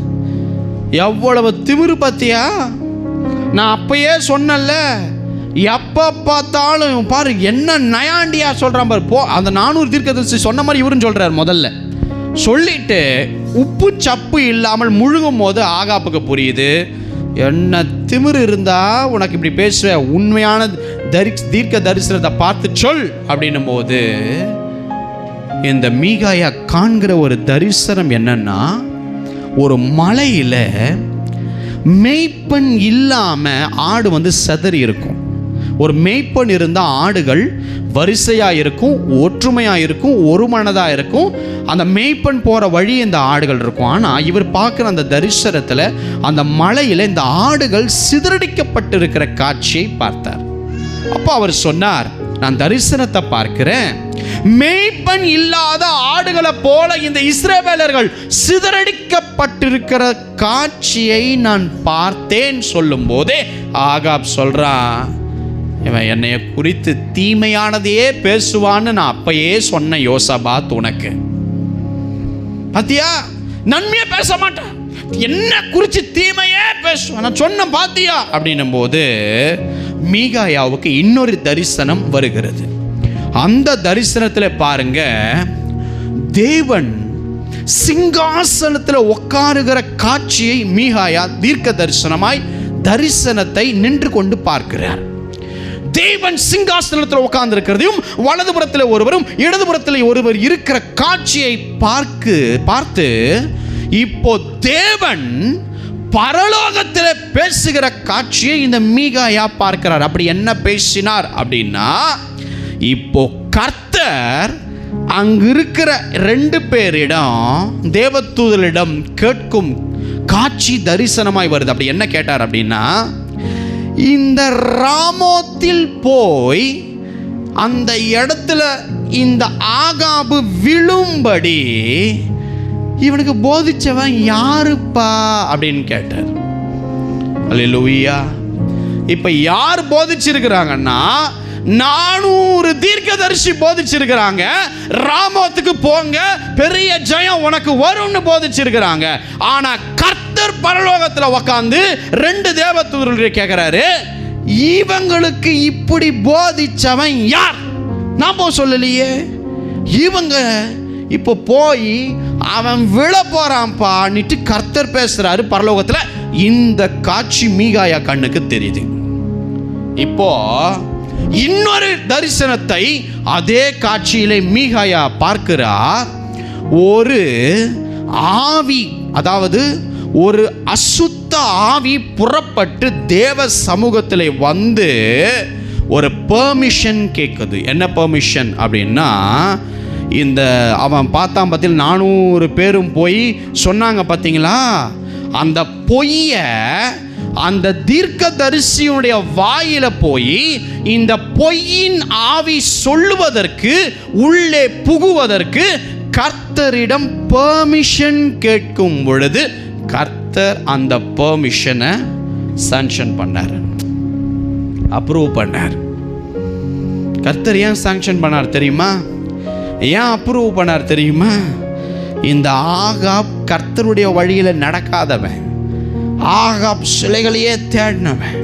எவ்வளவு திமிரு பாத்தியா, நான் அப்பயே சொன்னல, எப்ப பார்த்தாலும் பாரு என்ன நயாண்டியா சொல்றான் பாரு. போ, அந்த 400 தீர்க்கதரிசி சொன்ன மாதிரி இவரும் சொல்றாரு. முதல்ல சொல்லிட்டு உப்பு சப்பு இல்லாமல் முழுகும் போது ஆகாப்புக்கு புரியுது, என்ன திமிரு இருந்தா உனக்கு இப்படி பேசுவ, உண்மையான தீர்க்க தரிசனத்தை பார்த்து சொல் அப்படின்னும் போது இந்த மீகாயா காண்கிற ஒரு தரிசனம் என்னன்னா, ஒரு மலையில மேய்ப்பன் இல்லாம ஆடு சிதறி இருக்கும். ஒரு மேய்ப்பன் இருந்தால் ஆடுகள் வரிசையாக இருக்கும், ஒற்றுமையாக இருக்கும், ஒரு மனதாக இருக்கும். அந்த மேய்ப்பன் போகிற வழி இந்த ஆடுகள் இருக்கும். ஆனால் இவர் பார்க்குற அந்த தரிசனத்தில் அந்த மலையில் இந்த ஆடுகள் சிதறடிக்கப்பட்டிருக்கிற காட்சியை பார்த்தார். அப்போ அவர் சொன்னார், நான் தரிசனத்தை பார்க்கிறேன், மேய்ப்பன் இல்லாத ஆடுகளை போல இந்த இஸ்ரவேலர்கள் சிதறடிக்கப்பட்டிருக்கிற காட்சியை நான் பார்த்தேன் சொல்லும் போதே ஆகாப் சொல்றான், இவன் என்னைய குறித்து தீமையானதையே பேசுவான்னு நான் அப்பயே சொன்ன யோசபாத், உனக்கு பாத்தியா, நன்மையே பேச மாட்டேன், என்ன குறித்து தீமையே பேசுவான், நான் சொன்ன பாத்தியா அப்படின்னும் போது மீகாயாவுக்கு இன்னொரு தரிசனம் வருகிறது. அந்த தரிசனத்தில் பாருங்க, தேவன் சிங்காசனத்தில் உட்காருகிற காட்சியை மீகாயா தீர்க்க தரிசனத்தை நின்று கொண்டு பார்க்கிறார். தேவன் சிங்காசனத்தில் உட்கார்ந்து இருக்கிறதையும் வலதுபுறத்தில் ஒருவரும் இடதுபுறத்தில் ஒருவர் இருக்கிற காட்சியை பார்த்து இப்போ தேவன் பரலோகத்தில் பேசுகிற காட்சியை இந்த மீகாயா பார்க்கிறார். அப்படி என்ன பேசினார் அப்படின்னா, இப்போ கர்த்தர் அங்கு இருக்கிற 2 பேரிடம் தேவதூதரிடம் கேட்கும் காட்சி தரிசனமாய் வருது. அப்படி என்ன கேட்டார் அப்படின்னா, இந்த ராமோத்தில் போய் அந்த இடத்துல இந்த ஆகாபு விழும்படி இவனுக்கு போதிச்சவன் யாருப்பா அப்படின்னு கேட்டார். அல்லேலூயா. இப்ப யார் போதிச்சிருக்கிறாங்கன்னா, 400 தீர்க்கதரிசி போதிச்சிருக்கிறாங்க. ராமோத்துக்கு போங்க, பெரிய ஜெயம் உனக்கு வரும்னு போதிச்சிருக்கிறாங்க. ஆனா கர்த்தர் பரலோகத்தில் உட்கார்ந்து 2 தேவதூதர்கள் கேட்கிறாரு, இவங்களுக்கு இப்படி போதிச்சவன் யார்? நாம சொல்லலையே, இவங்க இப்போ போய் அவன் விழ போறான்ப்பான்னுட்டு கர்த்தர் பேசுறாரு பரலோகத்தில். இந்த காட்சி மீகாயா கண்ணுக்கு தெரியுது. இப்போ இன்னொரு தரிசனத்தை அதே காட்சியிலே மீகாயா பார்க்கிறார். ஒரு ஆவி, அதாவது ஒரு அசுத்த ஆவி புறப்பட்டு தேவ சமூகத்தில் வந்து ஒரு பெர்மிஷன் கேட்குது. என்ன பெர்மிஷன் அப்படின்னா, இந்த அவன் பார்த்தான் பார்த்தீங்களா, 400 பேரும் போய் சொன்னாங்க பார்த்தீங்களா, அந்த பொய்ய அந்த தீர்க்கதரிசியுடைய வாயில போய் இந்த பொய்யின் ஆவி சொல்லுவதற்கு, உள்ளே புகுவதற்கு கர்த்தரிடம் பெர்மிஷன் கேட்கும் பொழுது கர்த்தர் அந்த பெர்மிஷனை சாங்ஷன் பண்ணார், அப்ரூவ் பண்ணார். கர்த்தர் ஏன் சாங்ஷன் பண்ணார் தெரியுமா? ஏன் அப்ரூவ் பண்ணார் தெரியுமா? இந்த ஆகாப் கர்த்தருடைய வழியில் நடக்காதவன், ஆகாப் சிலைகளையே தேடினவன்.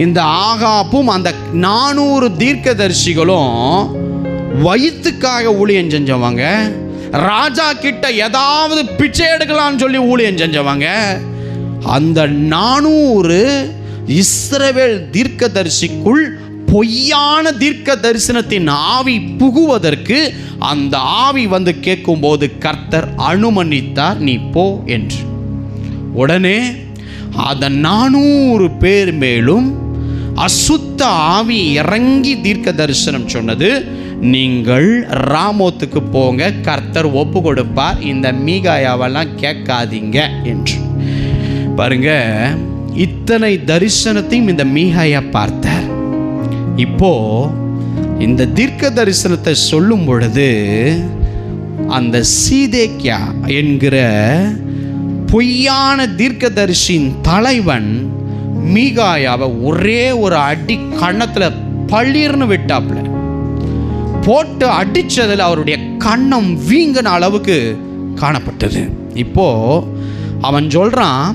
இந்த ஆகாப்பும் அந்த 400 தீர்க்கதரிசிகளும் வயிற்றுக்காக ஊழியம் செஞ்சவங்க, ராஜா கிட்ட ஏதாவது பிச்சை எடுக்கலாம்னு சொல்லி ஊழியம் செஞ்சவங்க. அந்த 400 இஸ்ரவேல் தீர்க்கதரிசிக்குள் பொய்யான தீர்க்க தரிசனத்தின் ஆவி புகுவதற்கு அந்த ஆவி வந்து கேட்கும்போது கர்த்தர் அனுமதித்தார், நீ போ என்று. உடனே அந்த 400 பேர் மேலும் அசுத்த ஆவி இறங்கி தீர்க்க தரிசனம் சொன்னது, நீங்கள் ராமோத்துக்கு போங்க, கர்த்தர் ஒப்பு கொடுப்பார், இந்த மீகாயாவெல்லாம் கேட்காதீங்க என்று. பாருங்க, இத்தனை தரிசனத்தையும் இந்த மீகாயா பார்த்தார். இப்போ இந்த தீர்க்க தரிசனத்தை சொல்லும் பொழுது அந்த சீதேக்கியா என்கிற பொய்யான தீர்க்கதரிசியின் தலைவன் மீகாயாவை ஒரே ஒரு அடி கன்னத்தில் பளிர்னு விட்டாப்ல. போட்டு அடிச்சதில் அவருடைய கன்னம் வீங்கின அளவுக்கு காணப்பட்டது. இப்போ அவன் சொல்றான்,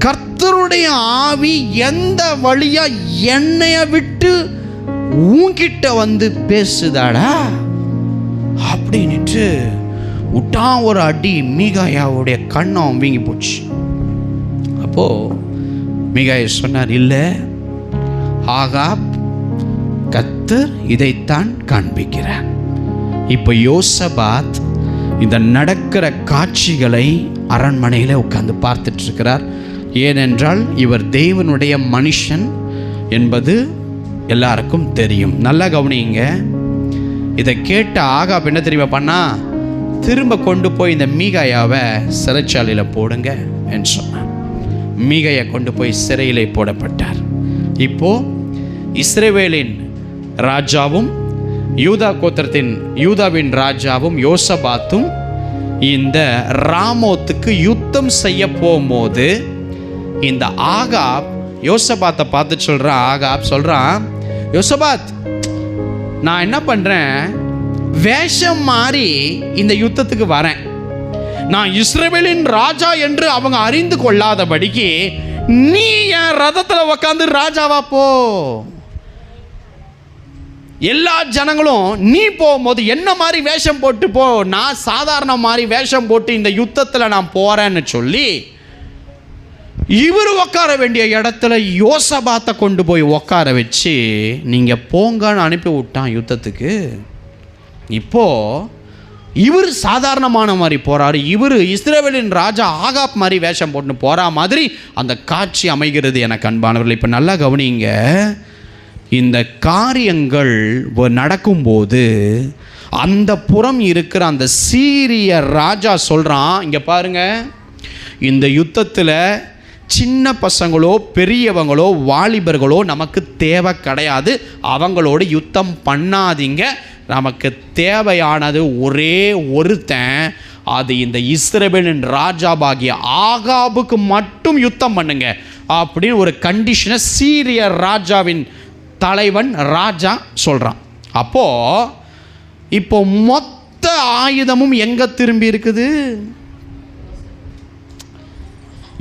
கர்த்தருடைய ஆவி எந்த வழியா என்னைய விட்டு உன்கிட்ட வந்து பேசுதாடா அப்படின்னுட்டு விட்டான் ஒரு அடி. மீகாயாவுடைய கண்ணம் வீங்கி போச்சு. அப்போ மீகாயா சொன்னார், இல்லை ஆகாப், கர்த்தர் இதைத்தான் காண்பிக்கிறார். இப்போ யோசபாத் இந்த நடக்கிற காட்சிகளை அரண்மனையில் உட்கார்ந்து பார்த்துட்டு இருக்கிறார். ஏனென்றால் இவர் தேவனுடைய மனுஷன் என்பது எல்லாருக்கும் தெரியும். நல்லா கவனிங்க. இதை கேட்ட ஆகாப் என்ன தெரியுமா பண்ணா, திரும்ப கொண்டு போய் இந்த மீகாயாவை சிறைச்சாலையில் போடுங்க என்று சொன்னார். மீகாயா கொண்டு போய் சிறையிலே போடப்பட்டார். இப்போ இஸ்ரவேலின் ராஜாவும் யூதா கோத்திரத்தின் யூதாவின் ராஜாவும் யோசபாத்தும் இந்த ராமோத்துக்கு யுத்தம் செய்ய போகும்போது இந்த ஆகாப் யோசபாத்தை பார்த்து சொல்றான். ஆகாப் சொல்றான், யோசபாத், நான் என்ன பண்றேன், வேஷம் மாறி இந்த யுத்தத்துக்கு வரேன். நான் இஸ்ரவேலின் ராஜா என்று அவங்க அறிந்து கொள்ளாதபடிக்கு நீ என் ரதத்தில் உக்காந்து ராஜாவா போ. எல்லா ஜனங்களும் நீ போகும்போது என்ன மாதிரி வேஷம் போட்டு போ, நான் சாதாரண மாதிரி வேஷம் போட்டு இந்த யுத்தத்தில் நான் போறேன்னு சொல்லி இவர் உட்கார வேண்டிய இடத்துல யோசபாத்தை கொண்டு போய் உட்கார வச்சு நீங்க போங்கன்னு அனுப்பி விட்டான் யுத்தத்துக்கு. இப்போ இவர் சாதாரணமான மாதிரி போறாரு, இவர் இஸ்ரவேலின் ராஜா ஆகாப் மாதிரி வேஷம் போட்டு போறா மாதிரி அந்த காட்சி அமைகிறது. எனக்கு அன்பானவர்கள், இப்போ நல்லா கவனிங்க. இந்த காரியங்கள் நடக்கும்போது அந்த புறம் இருக்கிற அந்த சீரிய ராஜா சொல்றான், இங்க பாருங்க, இந்த யுத்தத்தில் சின்ன பசங்களோ பெரியவங்களோ வாலிபர்களோ நமக்கு தேவை கிடையாது, அவங்களோட யுத்தம் பண்ணாதீங்க, நமக்கு தேவையானது ஒரே ஒருத்தன், அது இந்த இஸ்ரவேலின் ராஜாவாகிய ஆகாபுக்கு மட்டும் யுத்தம் பண்ணுங்க அப்படின்னு ஒரு கண்டிஷனை சீரிய ராஜாவின் தலைவன் ராஜா சொல்றான். அப்போ இப்போ மொத்த ஆயுதமும் எங்க திரும்பி இருக்குது?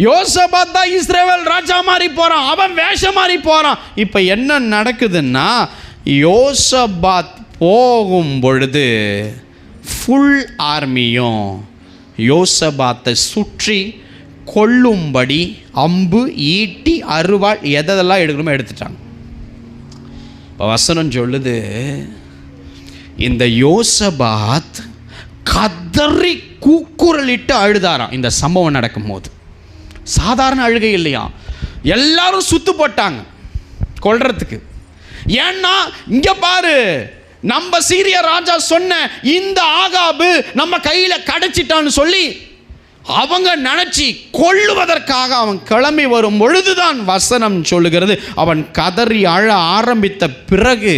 யோசபாத் தான் இஸ்ரவேல் ராஜா மாதிரி போறான், அவன் வேஷம் மாதிரி போறான். இப்போ என்ன நடக்குதுன்னா, யோசபாத் போகும் பொழுது ஃபுல் ஆர்மியும் யோசபாத்தை சுற்றி கொல்லும்படி அம்பு, ஈட்டி, அருவாள் எதெல்லாம் எடுக்கணுமோ எடுத்துட்டாங்க. இப்போ வசனம் சொல்லுது, இந்த யோசபாத் கதறி கூக்குரலிட்டு அழுதாராம். இந்த சம்பவம் நடக்கும்போது சாதாரண அழுகை இல்லையா, எல்லாரும் சுத்து போட்டாங்க கொல்றதுக்கு. ஏன்னா இங்க பாரு, நம்ம சீரிய ராஜா சொன்ன இந்த ஆகாபு நம்ம கையில கிடைச்சிட்டான்னு சொல்லி அவங்க நினைச்சி கொல்லுவதற்காக அவன் கிளம்பி வரும் பொழுதுதான் வசனம் சொல்லுகிறது, அவன் கதறி அழ ஆரம்பித்த பிறகு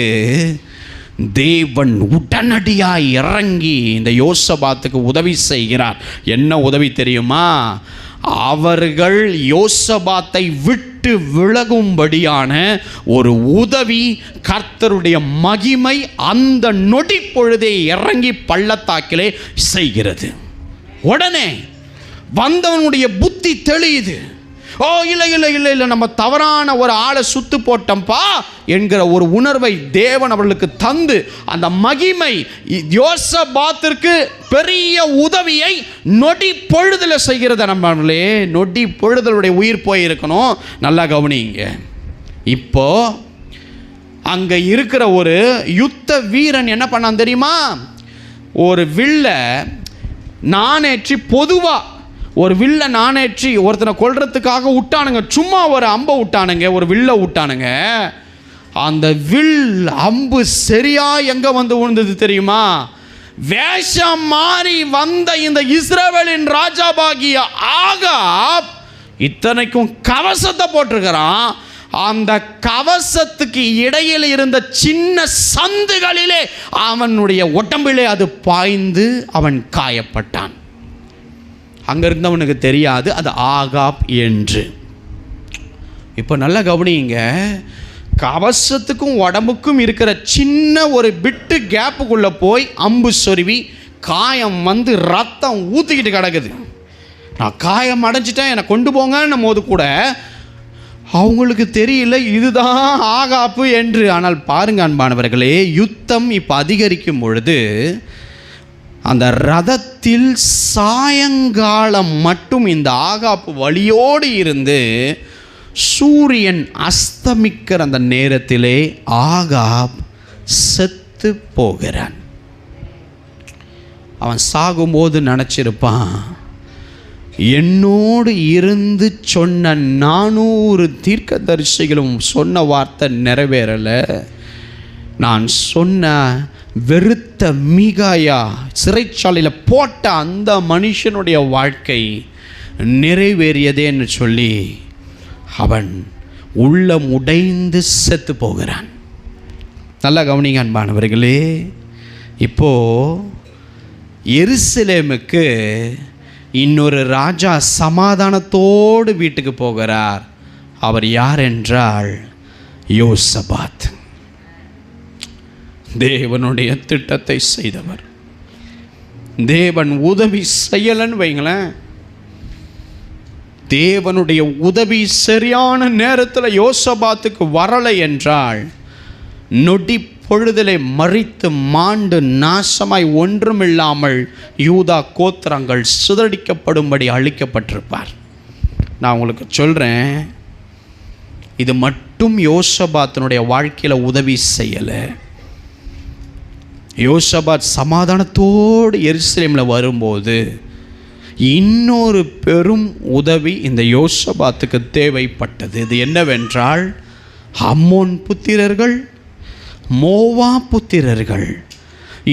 தேவன் உடனடியாய் இறங்கி இந்த யோசபாத்துக்கு உதவி செய்கிறார். என்ன உதவி தெரியுமா? அவர்கள் யோசபாத்தை விட்டு விலகும்படியான ஒரு உதவி, கர்த்தருடைய மகிமை அந்த நொடி பொழுதே இறங்கி பள்ளத்தாக்கிலே செய்கிறது. உடனே வந்தவனுடைய புத்தி தெளியுது. ஓ இல்லை இல்லை இல்லை இல்லை, நம்ம தவறான ஒரு ஆளை சுத்து போட்டோம்ப்பா என்கிற ஒரு உணர்வை தேவன் அவர்களுக்கு தந்து அந்த மகிமை யோசபாத்திற்கு பெரிய உதவியை நொடி பொழுதில் செய்கிறத நம்மளே. நொடி பொழுதலுடைய உயிர் போயிருக்கணும். நல்லா கவனிங்க. இப்போ அங்கே இருக்கிற ஒரு யுத்த வீரன் என்ன பண்ணான் தெரியுமா? ஒரு வில்ல நானேற்றி, பொதுவாக ஒரு வில்ல நானேற்றி ஒருத்தனை கொல்றதுக்காக விட்டானுங்க. சும்மா ஒரு அம்பை விட்டானுங்க, ஒரு வில்ல விட்டானுங்க. அந்த வில் அம்பு சரியா எங்க வந்து விழுந்தது தெரியுமா? வேஷம் மாறி வந்த இந்த இஸ்ரவேலின் ராஜாவாகிய ஆகாப் இத்தனைக்கும் கவசத்தை போட்டிருக்கிறான். அந்த கவசத்துக்கு இடையில் இருந்த சின்ன சந்துகளிலே அவனுடைய உடம்பிலே அது பாய்ந்து அவன் காயப்பட்டான். அங்கே இருந்தவனுக்கு தெரியாது அது ஆகாப் என்று. இப்போ நல்லா கவனிங்க, கவசத்துக்கும் உடம்புக்கும் இருக்கிற சின்ன ஒரு பிட்டு கேப்புக்குள்ளே போய் அம்பு சொருவி காயம் வந்து ரத்தம் ஊற்றிக்கிட்டு கிடக்குது. நான் காயம் அடைஞ்சிட்டேன், என்னை கொண்டு போங்கன்னும் போது கூட அவங்களுக்கு தெரியல இதுதான் ஆகாப்பு என்று. ஆனால் பாருங்க அன்பானவர்களே, யுத்தம் இப்போ அதிகரிக்கும் பொழுது அந்த ரதத்தில் சாயங்காலம் மட்டும் இந்த ஆகாப்பு வழியோடு இருந்து சூரியன் அஸ்தமிக்கிற அந்த நேரத்திலே ஆகாப் செத்து போகிறான். அவன் சாகும்போது நினச்சிருப்பான், என்னோடு இருந்து சொன்ன 400 தீர்க்கதரிசிகளும் சொன்ன வார்த்தை நிறைவேறலை. நான் சொன்ன வெறுத்த மீகாயா சிறைச்சாலையில் போட்ட அந்த மனுஷனுடைய வாழ்க்கை நிறைவேறியதேன்னு சொல்லி அவன் உள்ளம் உடைந்து செத்து போகிறான். நல்லா கவனிங்க அன்பானவர்களே. இப்போ எருசலேமுக்கு இன்னொரு ராஜா சமாதானத்தோடு வீட்டுக்கு போகிறார். அவர் யார் என்றால் யோசபாத். தேவனுடைய திட்டத்தை செய்தவர். தேவன் உதவி செய்யலன்னு வைங்களேன், தேவனுடைய உதவி சரியான நேரத்தில் யோசபாத்துக்கு வரலை என்றால் நொடி பொழுதிலே மறித்து மாண்டு நாசமாய் ஒன்றுமில்லாமல் யூதா கோத்திரங்கள் சிதறடிக்கப்படும்படி அழிக்கப்பட்டிருப்பார். நான் உங்களுக்கு சொல்கிறேன், இது மட்டும் யோசபாத்தினுடைய வாழ்க்கையில் உதவி செய்யலை. யோசபாத் சமாதானத்தோடு எருசலேமில் வரும்போது இன்னொரு பெரும் உதவி இந்த யோசபாத்துக்கு தேவைப்பட்டது. இது என்னவென்றால், அம்மோன் புத்திரர்கள், மோவா புத்திரர்கள்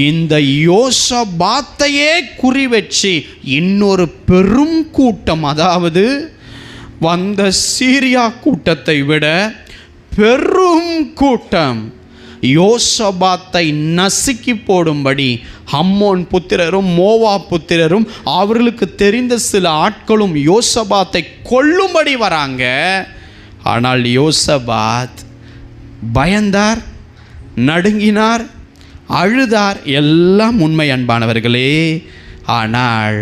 இந்த யோசபாத்தையே குறி வச்சு இன்னொரு பெரும் கூட்டம், அதாவது வந்த சீரியா கூட்டத்தை விட பெரும் கூட்டம் யோசபாத்தை நசுக்கி போடும்படி அம்மோன் புத்திரரும் மோவா புத்திரரும் அவர்களுக்கு தெரிந்த சில ஆட்களும் யோசபாத்தை கொல்லும்படி வராங்க. ஆனால் யோசபாத் பயந்தார், நடுங்கினார், அழுதார். எல்லாம் உண்மை அன்பானவர்களே. ஆனால்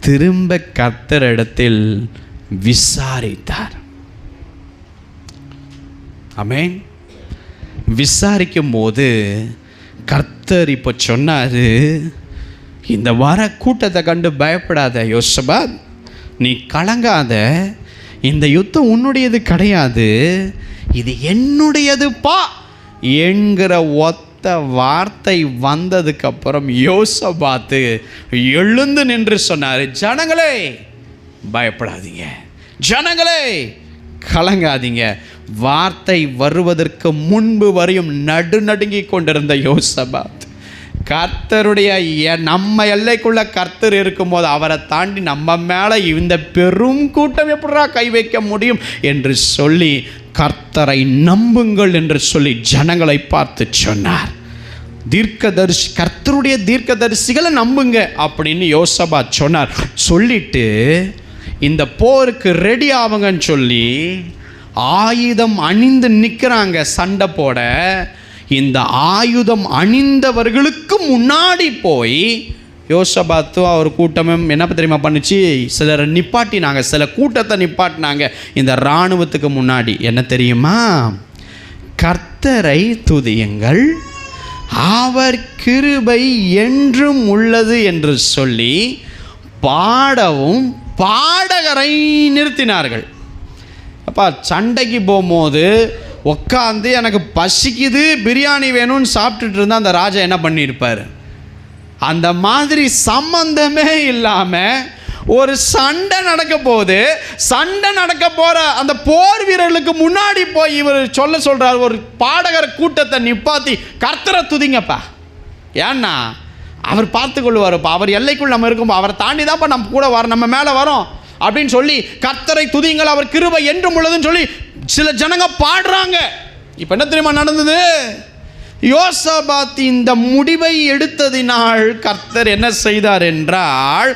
திரும்ப கர்த்தரிடத்தில் விசாரித்தார். ஆமென். விசாரிக்கும் போது கர்த்தர் இப்போ சொன்னார், இந்த வர கூட்டத்தை கண்டு பயப்படாத யோசபாத், நீ கலங்காத. இந்த யுத்தம் உன்னுடையது கிடையாது, இது என்னுடையதுப்பா என்கிற ஒத்த வார்த்தை வந்ததுக்கப்புறம் யோசபாத்து எழுந்து நின்று சொன்னார், ஜனங்களே பயப்படாதீங்க, ஜனங்களே கலங்காதீங்க. வார்த்தை வருவதற்கு முன்பு வரையும் நடுநடுங்கி கொண்டிருந்த யோசபாத், கர்த்தருடைய நம்ம எல்லைக்குள்ள கர்த்தர் இருக்கும்போது அவரை தாண்டி நம்ம மேலே இந்த பெரும் கூட்டம் எப்படா கை வைக்க முடியும் என்று சொல்லி கர்த்தரை நம்புங்கள் என்று சொல்லி ஜனங்களை பார்த்து சொன்னார். தீர்க்கதரிசி, கர்த்தருடைய தீர்க்கதரிசிகளை நம்புங்க அப்படின்னு யோசபாத் சொன்னார். சொல்லிட்டு இந்த போருக்கு ரெடி ஆகுங்கன்னு சொல்லி ஆயுதம் அணிந்து நிற்கிறாங்க சண்டை போட. இந்த ஆயுதம் அணிந்தவர்களுக்கு முன்னாடி போய் யோசபாத்தும் அவர் கூட்டமும் என்ன தெரியுமா பண்ணுச்சு? சிலரை நிப்பாட்டினாங்க, சில கூட்டத்தை நிப்பாட்டினாங்க இந்த இராணுவத்துக்கு முன்னாடி. என்ன தெரியுமா? கர்த்தரை துதியுங்கள், அவர் கிருபை என்றும் உள்ளது என்று சொல்லி பாடவும் பாடகரை நிறுத்தினார்கள். அப்பா, சண்டைக்கு போகும்போது உட்காந்து எனக்கு பசிக்குது பிரியாணி வேணும்னு சாப்பிட்டுட்டு இருந்தால் அந்த ராஜா என்ன பண்ணியிருப்பார்? அந்த மாதிரி சம்பந்தமே இல்லாமல் ஒரு சண்டை நடக்க போகுது, சண்டை நடக்க போகிற அந்த போர் வீரர்களுக்கு முன்னாடி போய் இவர் சொல்கிறார், ஒரு பாடகர் கூட்டத்தை நிப்பாத்தி கர்த்தரை துதிங்கப்பா, ஏன்னா அவர் பார்த்து கொள்வாருப்பா, அவர் எல்லைக்குள் நம்ம இருக்கும்போ அவரை தாண்டி தான்ப்பா நம்ம கூட வர நம்ம மேலே வரோம் அப்படின்னு சொல்லி கர்த்தரை துதிங்கள், அவர் கிருபை என்றும் உள்ளதுன்னு சொல்லி சில ஜனங்க பாடுறாங்க. இப்போ என்ன தெரியுமா நடந்தது? யோசபாத் இந்த முடிவை எடுத்ததினால் கர்த்தர் என்ன செய்தார் என்றால்,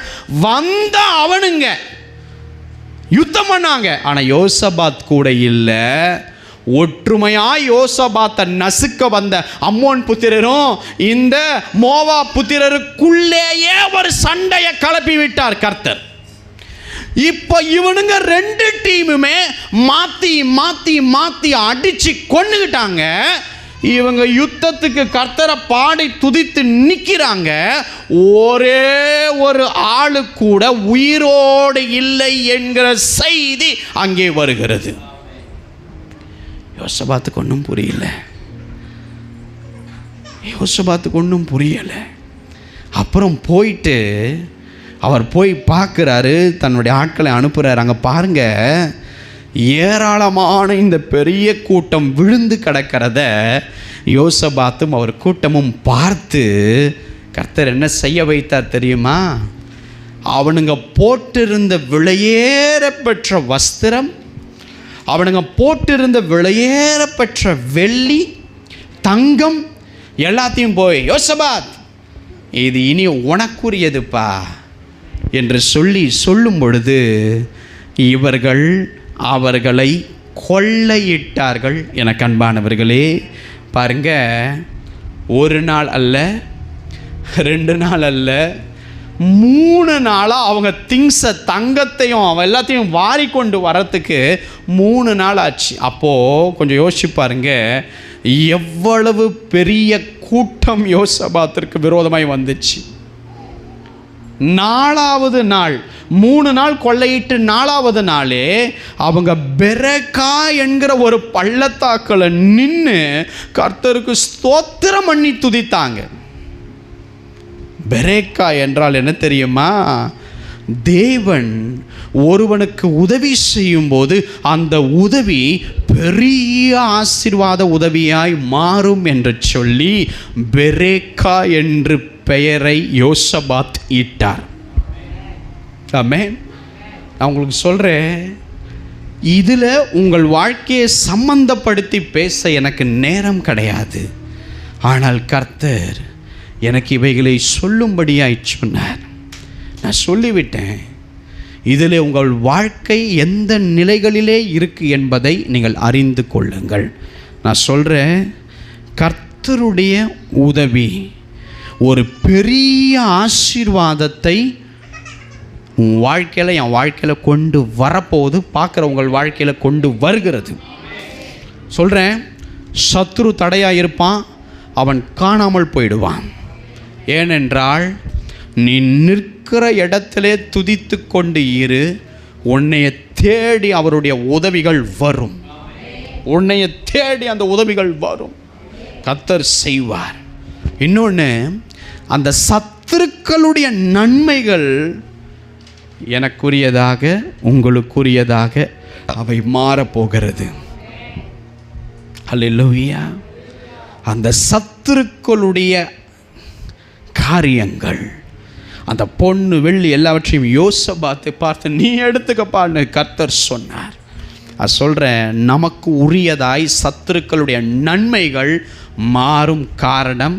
வந்த அவனுங்க யுத்தம் பண்ணாங்க, ஆனால் யோசபாத் கூட இல்லை. ஒற்றுமையாய் யோசபாத்தை நசுக்க வந்த அம்மோன் புத்திரரும் இந்த மோவா புத்திரருக்குள்ளேயே ஒரு சண்டையை கிளப்பி விட்டார் கர்த்தர். இப்போ இவனுங்க ரெண்டு டீமுமே மாற்றி மாற்றி மாற்றி அடித்து கொன்னுக்கிட்டாங்க. இவங்க யுத்தத்துக்கு கர்த்தரை பாடி துதித்து நிற்கிறாங்க. ஒரே ஒரு ஆளு கூட உயிரோடு இல்லை என்கிற செய்தி அங்கே வருகிறது. யோசபாத்துக்கு ஒன்றும் புரியல, யோசபாத்துக்கு ஒன்றும் புரியலை. அப்புறம் போயிட்டு அவர் போய் பார்க்குறாரு, தன்னுடைய ஆட்களை அனுப்புகிறார். அங்கே பாருங்க, ஏராளமான இந்த பெரிய கூட்டம் விழுந்து கிடக்கிறத யோசபாத்தும் அவர் கூட்டமும் பார்த்து கர்த்தர் என்ன செய்ய வைத்தார் தெரியுமா? அவனுங்க போட்டிருந்த விலையேற பெற்ற வஸ்திரம், அவனுங்க போட்டிருந்த விலையேற பெற்ற வெள்ளி தங்கம் எல்லாத்தையும் போய், யோசபாத் இது இனி உனக்குரியதுப்பா என்று சொல்லும் பொழுது இவர்கள் அவர்களை கொள்ளையிட்டார்கள். எனக்கு அன்பானவர்களே, பாருங்க, ஒரு நாள் அல்ல, 2 நாள் அல்ல, 3 நாளாக அவங்க திங்ஸை தங்கத்தையும் அவன் எல்லாத்தையும் வாரி கொண்டு வரத்துக்கு 3 நாள் ஆச்சு. அப்போது கொஞ்சம் யோசிச்சு பாருங்க, எவ்வளவு பெரிய கூட்டம் யோசபாத்திற்கு விரோதமாய் வந்துச்சு. 4வது நாள், 3 நாள் கொள்ளையிட்டு 4வது நாளே அவங்க பெரேக்கா என்கிற ஒரு பள்ளத்தாக்களை நின்று கர்த்தருக்கு ஸ்தோத்திரம் பண்ணி துதித்தாங்க. பெரேக்கா என்றால் என்ன தெரியுமா? தேவன் ஒருவனுக்கு உதவி செய்யும்போது அந்த உதவி பெரிய ஆசீர்வாத உதவியாய் மாறும் என்று சொல்லி பெரேக்கா என்று பெயரை யோசபாத் இட்டார். ஆமென். நான் உங்களுக்கு சொல்கிறேன், இதில் உங்கள் வாழ்க்கையை சம்பந்தப்படுத்தி பேச எனக்கு நேரம் கிடையாது. ஆனால் கர்த்தர் எனக்கு இவைகளை சொல்லும்படியாய் சொன்னார். நான் சொல்லிவிட்டேன். இதில் உங்கள் வாழ்க்கை எந்த நிலைகளிலே இருக்குது என்பதை நீங்கள் அறிந்து கொள்ளுங்கள். நான் சொல்கிறேன், கர்த்தருடைய உதவி ஒரு பெரிய ஆசீர்வாதத்தை உன் வாழ்க்கையில், என் வாழ்க்கையில் கொண்டு வரப்போகுது. பார்க்குற உங்கள் வாழ்க்கையில் கொண்டு வருகிறது. சொல்கிறேன், சத்துரு தடையாக இருப்பான், அவன் காணாமல் போயிடுவான். ஏனென்றால் நீ நிற்கிற இடத்திலே துதித்து கொண்டு இரு, உன்னைய தேடி அவருடைய உதவிகள் வரும். உன்னைய தேடி அந்த உதவிகள் வரும், கர்த்தர் செய்வார். இன்னொன்று, அந்த சத்துருக்களுடைய நன்மைகள் எனக்குரியதாக உங்களுக்குரியதாக அவை மாறப்போகிறது. அல்லேலூயா. அந்த சத்துருக்களுடைய காரியங்கள், அந்த பொண்ணு வெள்ளி எல்லாவற்றையும் யோசபாத்தை பார்த்து நீ எடுத்துக்கப்பான்னு கர்த்தர் சொன்னார். அது சொல்கிறேன், நமக்கு உரியதாய் சத்துருக்களுடைய நன்மைகள் மாறும். காரணம்,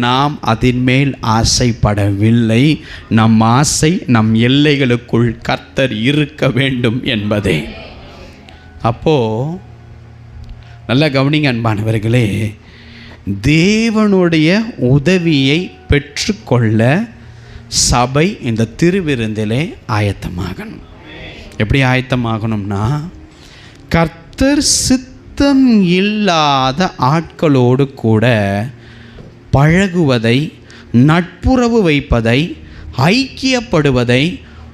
நாம் அதன் மேல் ஆசைப்படவில்லை. நம் ஆசை நம் எல்லைகளுக்குள் கர்த்தர் இருக்க வேண்டும் என்பதே. அப்போது நல்லா கவனிங்க அன்பானவர்களே, தேவனுடைய உதவியை பெற்றுக்கொள்ள சபை இந்த திருவிருந்திலே ஆயத்தமாகணும். எப்படி ஆயத்தமாகணும்னா, கர்த்தர் சித்தம் இல்லாத ஆட்களோடு கூட பழகுவதை, நட்புறவு வைப்பதை, ஐக்கியப்படுவதை,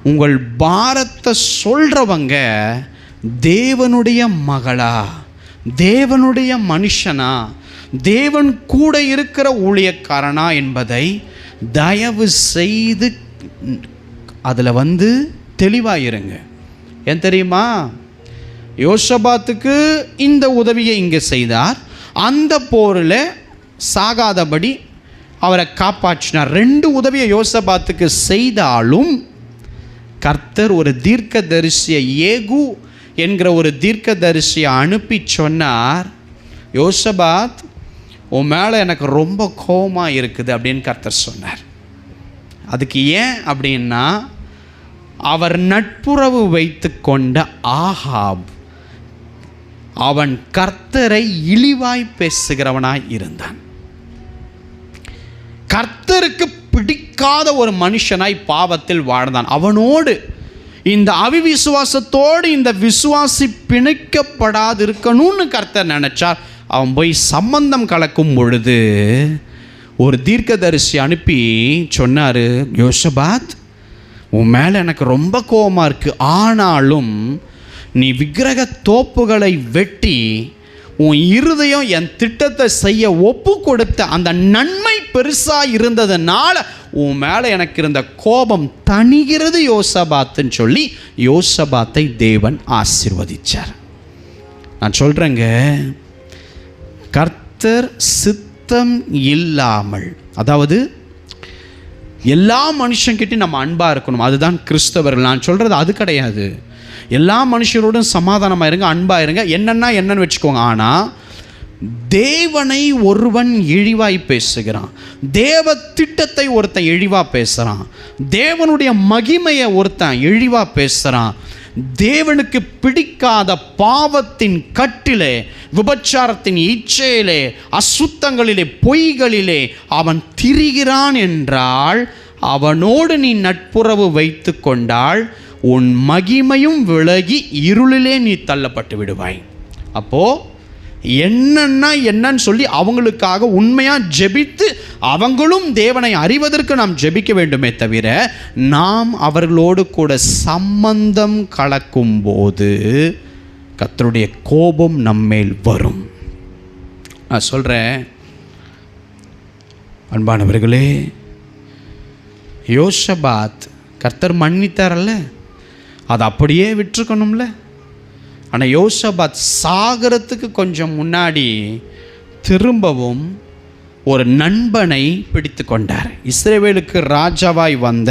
உங்கள் பாரத்தை சொல்கிறவங்க தேவனுடைய மகளா, தேவனுடைய மனுஷனா, தேவன் கூட இருக்கிற ஊழியக்காரனா என்பதை தயவு செய்து அதில் தெளிவாயிருங்க. ஏன் தெரியுமா? யோசபாத்துக்கு இந்த உதவியை இங்கே செய்தார், அந்த போரில் சாகாதபடி அவரை காப்பாற்றினார். 2 உதவியை யோசபாத்துக்கு செய்தாலும் கர்த்தர் ஒரு தீர்க்கதரிசியை, ஏகு என்கிற ஒரு தீர்க்கதரிசியை அனுப்பி சொன்னார், யோசபாத் உன் மேலே எனக்கு ரொம்ப கோபமாக இருக்குது அப்படின்னு கர்த்தர் சொன்னார். அதுக்கு ஏன் அப்படின்னா, அவர் நட்புறவு வைத்து கொண்ட ஆகாப் அவன் கர்த்தரை இழிவாய் பேசுகிறவனாய் இருந்தான். கர்த்தருக்கு பிடிக்காத ஒரு மனுஷனாய் பாவத்தில் வாழ்ந்தான். அவனோடு இந்த அவிவிசுவாசத்தோடு இந்த விசுவாசி பிணைக்கப்படாது இருக்கணும்னு கர்த்தர் நினைச்சார். அவன் போய் சம்பந்தம் கலக்கும் பொழுது ஒரு தீர்க்கதரிசி அனுப்பி சொன்னார், யோசபாத் உன் மேலே எனக்கு ரொம்ப கோபமாக இருக்குது, ஆனாலும் நீ விக்கிரக தோப்புகளை வெட்டி உன் இருதயம் என் திட்டத்தை செய்ய ஒப்பு கொடுத்த அந்த நன்மை பெருசாக இருந்ததுனால உன் மேலே எனக்கு இருந்த கோபம் தணிகிறது யோசபாத்துன்னு சொல்லி யோசபாத்தை தேவன் ஆசீர்வதிச்சார். நான் சொல்கிறேங்க, கர்த்தர் சித்தம் இல்லாமல், அதாவது எல்லா மனுஷங்கிட்டையும் நம்ம அன்பாக இருக்கணும், அதுதான் கிறிஸ்தவர்கள். நான் சொல்கிறது அது கிடையாது. எல்லா மனுஷரோடும் சமாதானமாக இருங்க, அன்பாக இருங்க, என்னன்னு வச்சுக்கோங்க. ஆனால் தேவனை ஒருவன் இழிவாய் பேசுகிறான், தேவ திட்டத்தை ஒருத்தன் இழிவாக பேசுகிறான், தேவனுடைய மகிமையை ஒருத்தன் இழிவாக பேசுகிறான், தேவனுக்கு பிடிக்காத பாவத்தின் கட்டிலே, விபச்சாரத்தின் இச்சையிலே, அசுத்தங்களிலே, பொய்களிலே அவன் திரிகிறான் என்றால் அவனோடு நீ நட்புறவு வைத்து கொண்டால் உன் மகிமையும் விலகி இருளிலே நீ தள்ளப்பட்டு விடுவாய். அப்போது என்னன்னு சொல்லி அவங்களுக்காக உண்மையாக ஜெபித்து அவங்களும் தேவனை அறிவதற்கு நாம் ஜெபிக்க வேண்டுமே தவிர, நாம் அவர்களோடு கூட சம்பந்தம் கலக்கும் போது கர்த்தருடைய கோபம் நம்மேல் வரும். நான் சொல்கிறேன் அன்பானவர்களே, யோசபாத் கர்த்தர் மன்னித்தாரல்ல, அதை அப்படியே விட்டுருக்கணும்ல. ஆனால் யோசபாத் சாகரத்துக்கு கொஞ்சம் முன்னாடி திரும்பவும் ஒரு நண்பனை பிடித்து கொண்டார். இஸ்ரவேலுக்கு ராஜாவாய் வந்த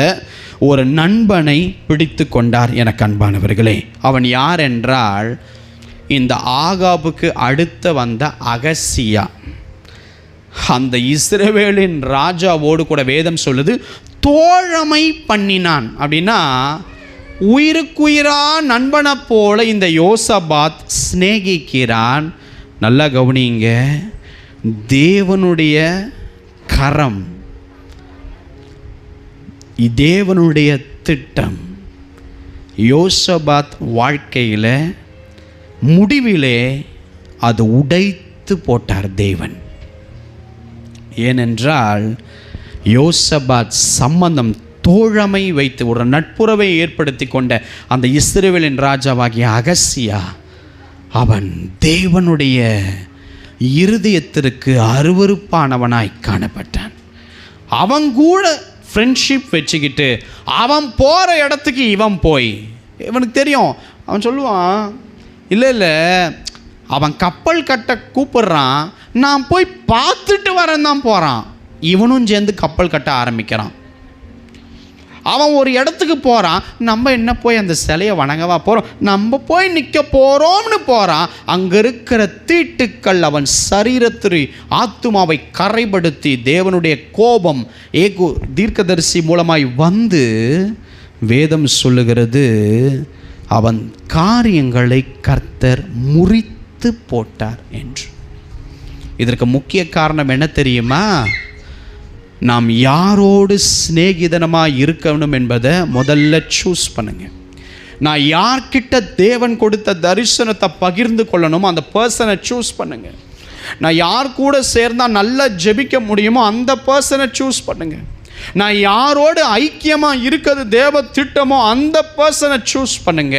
ஒரு நண்பனை பிடித்து கொண்டார். எனக்கு அன்பானவர்களே, அவன் யார் என்றால் இந்த ஆகாபுக்கு அடுத்து வந்த அகசியா. அந்த இஸ்ரவேலின் ராஜாவோடு கூட வேதம் சொல்லுது தோழமை பண்ணினான். அப்படின்னா உயிருக்குயிரா நண்பனை போல இந்த யோசபாத் சிநேகிக்கிறான். நல்லா கவனிங்க, தேவனுடைய கரம், தேவனுடைய திட்டம் யோசபாத் வாழ்க்கையில் முடிவிலே அது உடைத்து போட்டார் தேவன். ஏனென்றால் யோசபாத் சம்பந்தம் தோழமை வைத்து ஒரு நட்புறவை ஏற்படுத்தி கொண்ட அந்த இஸ்ரவேலின் ராஜாவாகிய அகசியா, அவன் தேவனுடைய இருதயத்திற்கு அருவருப்பானவனாய் காணப்பட்டான். அவன் கூட ஃப்ரெண்ட்ஷிப் வச்சுக்கிட்டு அவன் போகிற இடத்துக்கு இவன் போய், இவனுக்கு தெரியும், அவன் சொல்லுவான், இல்லை அவன் கப்பல் கட்ட கூப்பிடுறான், நான் போய் பார்த்துட்டு வரேன் தான் போகிறான். இவனும் சேர்ந்து கப்பல் கட்ட ஆரம்பிக்கிறான். அவன் ஒரு இடத்துக்கு போகிறான், நம்ம என்ன போய் அந்த சிலையை வணங்கவா போகிறோம், நம்ம போய் நிற்க போகிறோம்னு போகிறான். அங்கே இருக்கிற தீட்டுக்கள் அவன் சரீரத்திற்கு ஆத்துமாவை கரைப்படுத்தி தேவனுடைய கோபம் ஏகு தீர்க்கதரிசி மூலமாய் வந்து வேதம் சொல்லுகிறது, அவன் காரியங்களை கர்த்தர் முறித்து போட்டார் என்று. இதற்கு முக்கிய காரணம் என்ன தெரியுமா? நாம் யாரோடு சிநேகிதனமாக இருக்கணும் என்பதை முதல்ல சூஸ் பண்ணுங்க. நான் யார்கிட்ட தேவன் கொடுத்த தரிசனத்தை பகிர்ந்து கொள்ளணுமோ அந்த பர்சனை சூஸ் பண்ணுங்க. நான் யார் கூட சேர்ந்தால் நல்லா ஜெபிக்க முடியுமோ அந்த பர்சனை சூஸ் பண்ணுங்க. நான் யாரோடு ஐக்கியமாக இருக்கிறது தேவ திட்டமோ அந்த பர்சனை சூஸ் பண்ணுங்க.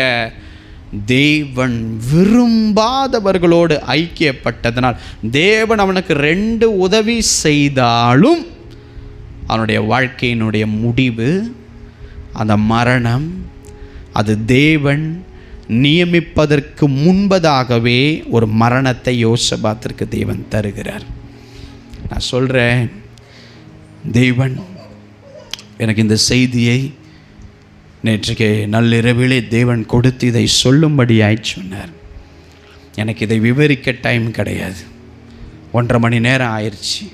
தேவன் விரும்பாதவர்களோடு ஐக்கியப்பட்டதனால் தேவன் அவனுக்கு 2 உதவி செய்தாலும் அவனுடைய வாழ்க்கையினுடைய முடிவு, அந்த மரணம், அது தேவன் நியமிப்பதற்கு முன்பதாகவே ஒரு மரணத்தை யோசபாத்திற்கு தேவன் தருகிறார். நான் சொல்கிறேன், தேவன் எனக்கு இந்த செய்தியை நேற்றுக்கு நள்ளிரவிலே தேவன் கொடுத்து இதை சொல்லும்படியாய் சொன்னார். எனக்கு இதை விவரிக்க டைம் கிடையாது, 1.5 மணி நேரம் ஆயிடுச்சு.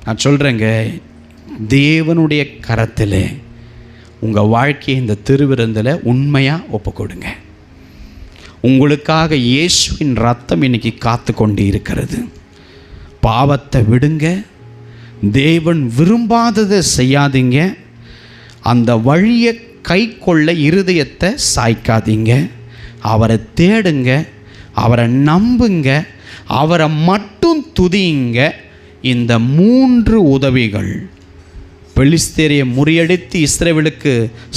நான் சொல்கிறேங்க, தேவனுடைய கரத்தில் உங்கள் வாழ்க்கையை இந்த திருவிருந்தில் உண்மையாக ஒப்பு கொடுங்க. உங்களுக்காக இயேசுவின் ரத்தம் இன்னைக்கு காத்து கொண்டு இருக்கிறது. பாவத்தை விடுங்க, தேவன் விரும்பாததை செய்யாதீங்க, அந்த வழியை கை கொள்ள இருதயத்தை சாய்க்காதீங்க. அவரை தேடுங்க, அவரை நம்புங்க, அவரை மட்டும் துதியுங்க. இந்த 3 உதவிகள் பெலிஸ்தேரை முறியடித்து இஸ்ரவேலுக்கு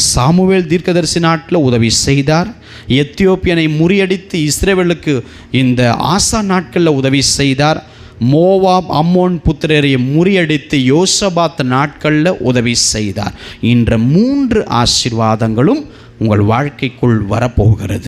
சாமுவேல் தீர்க்கதரிசி நாட்டில் உதவி செய்தார். எத்தியோப்பியனை முறியடித்து இஸ்ரவேலுக்கு இந்த ஆசா நாட்களில் உதவி செய்தார். மோவாப் அம்மோன் புத்திரரை முறியடித்து யோசபாத் நாட்களில் உதவி செய்தார். இன்ற 3 ஆசீர்வாதங்களும் உங்கள் வாழ்க்கைக்குள் வரப்போகிறது.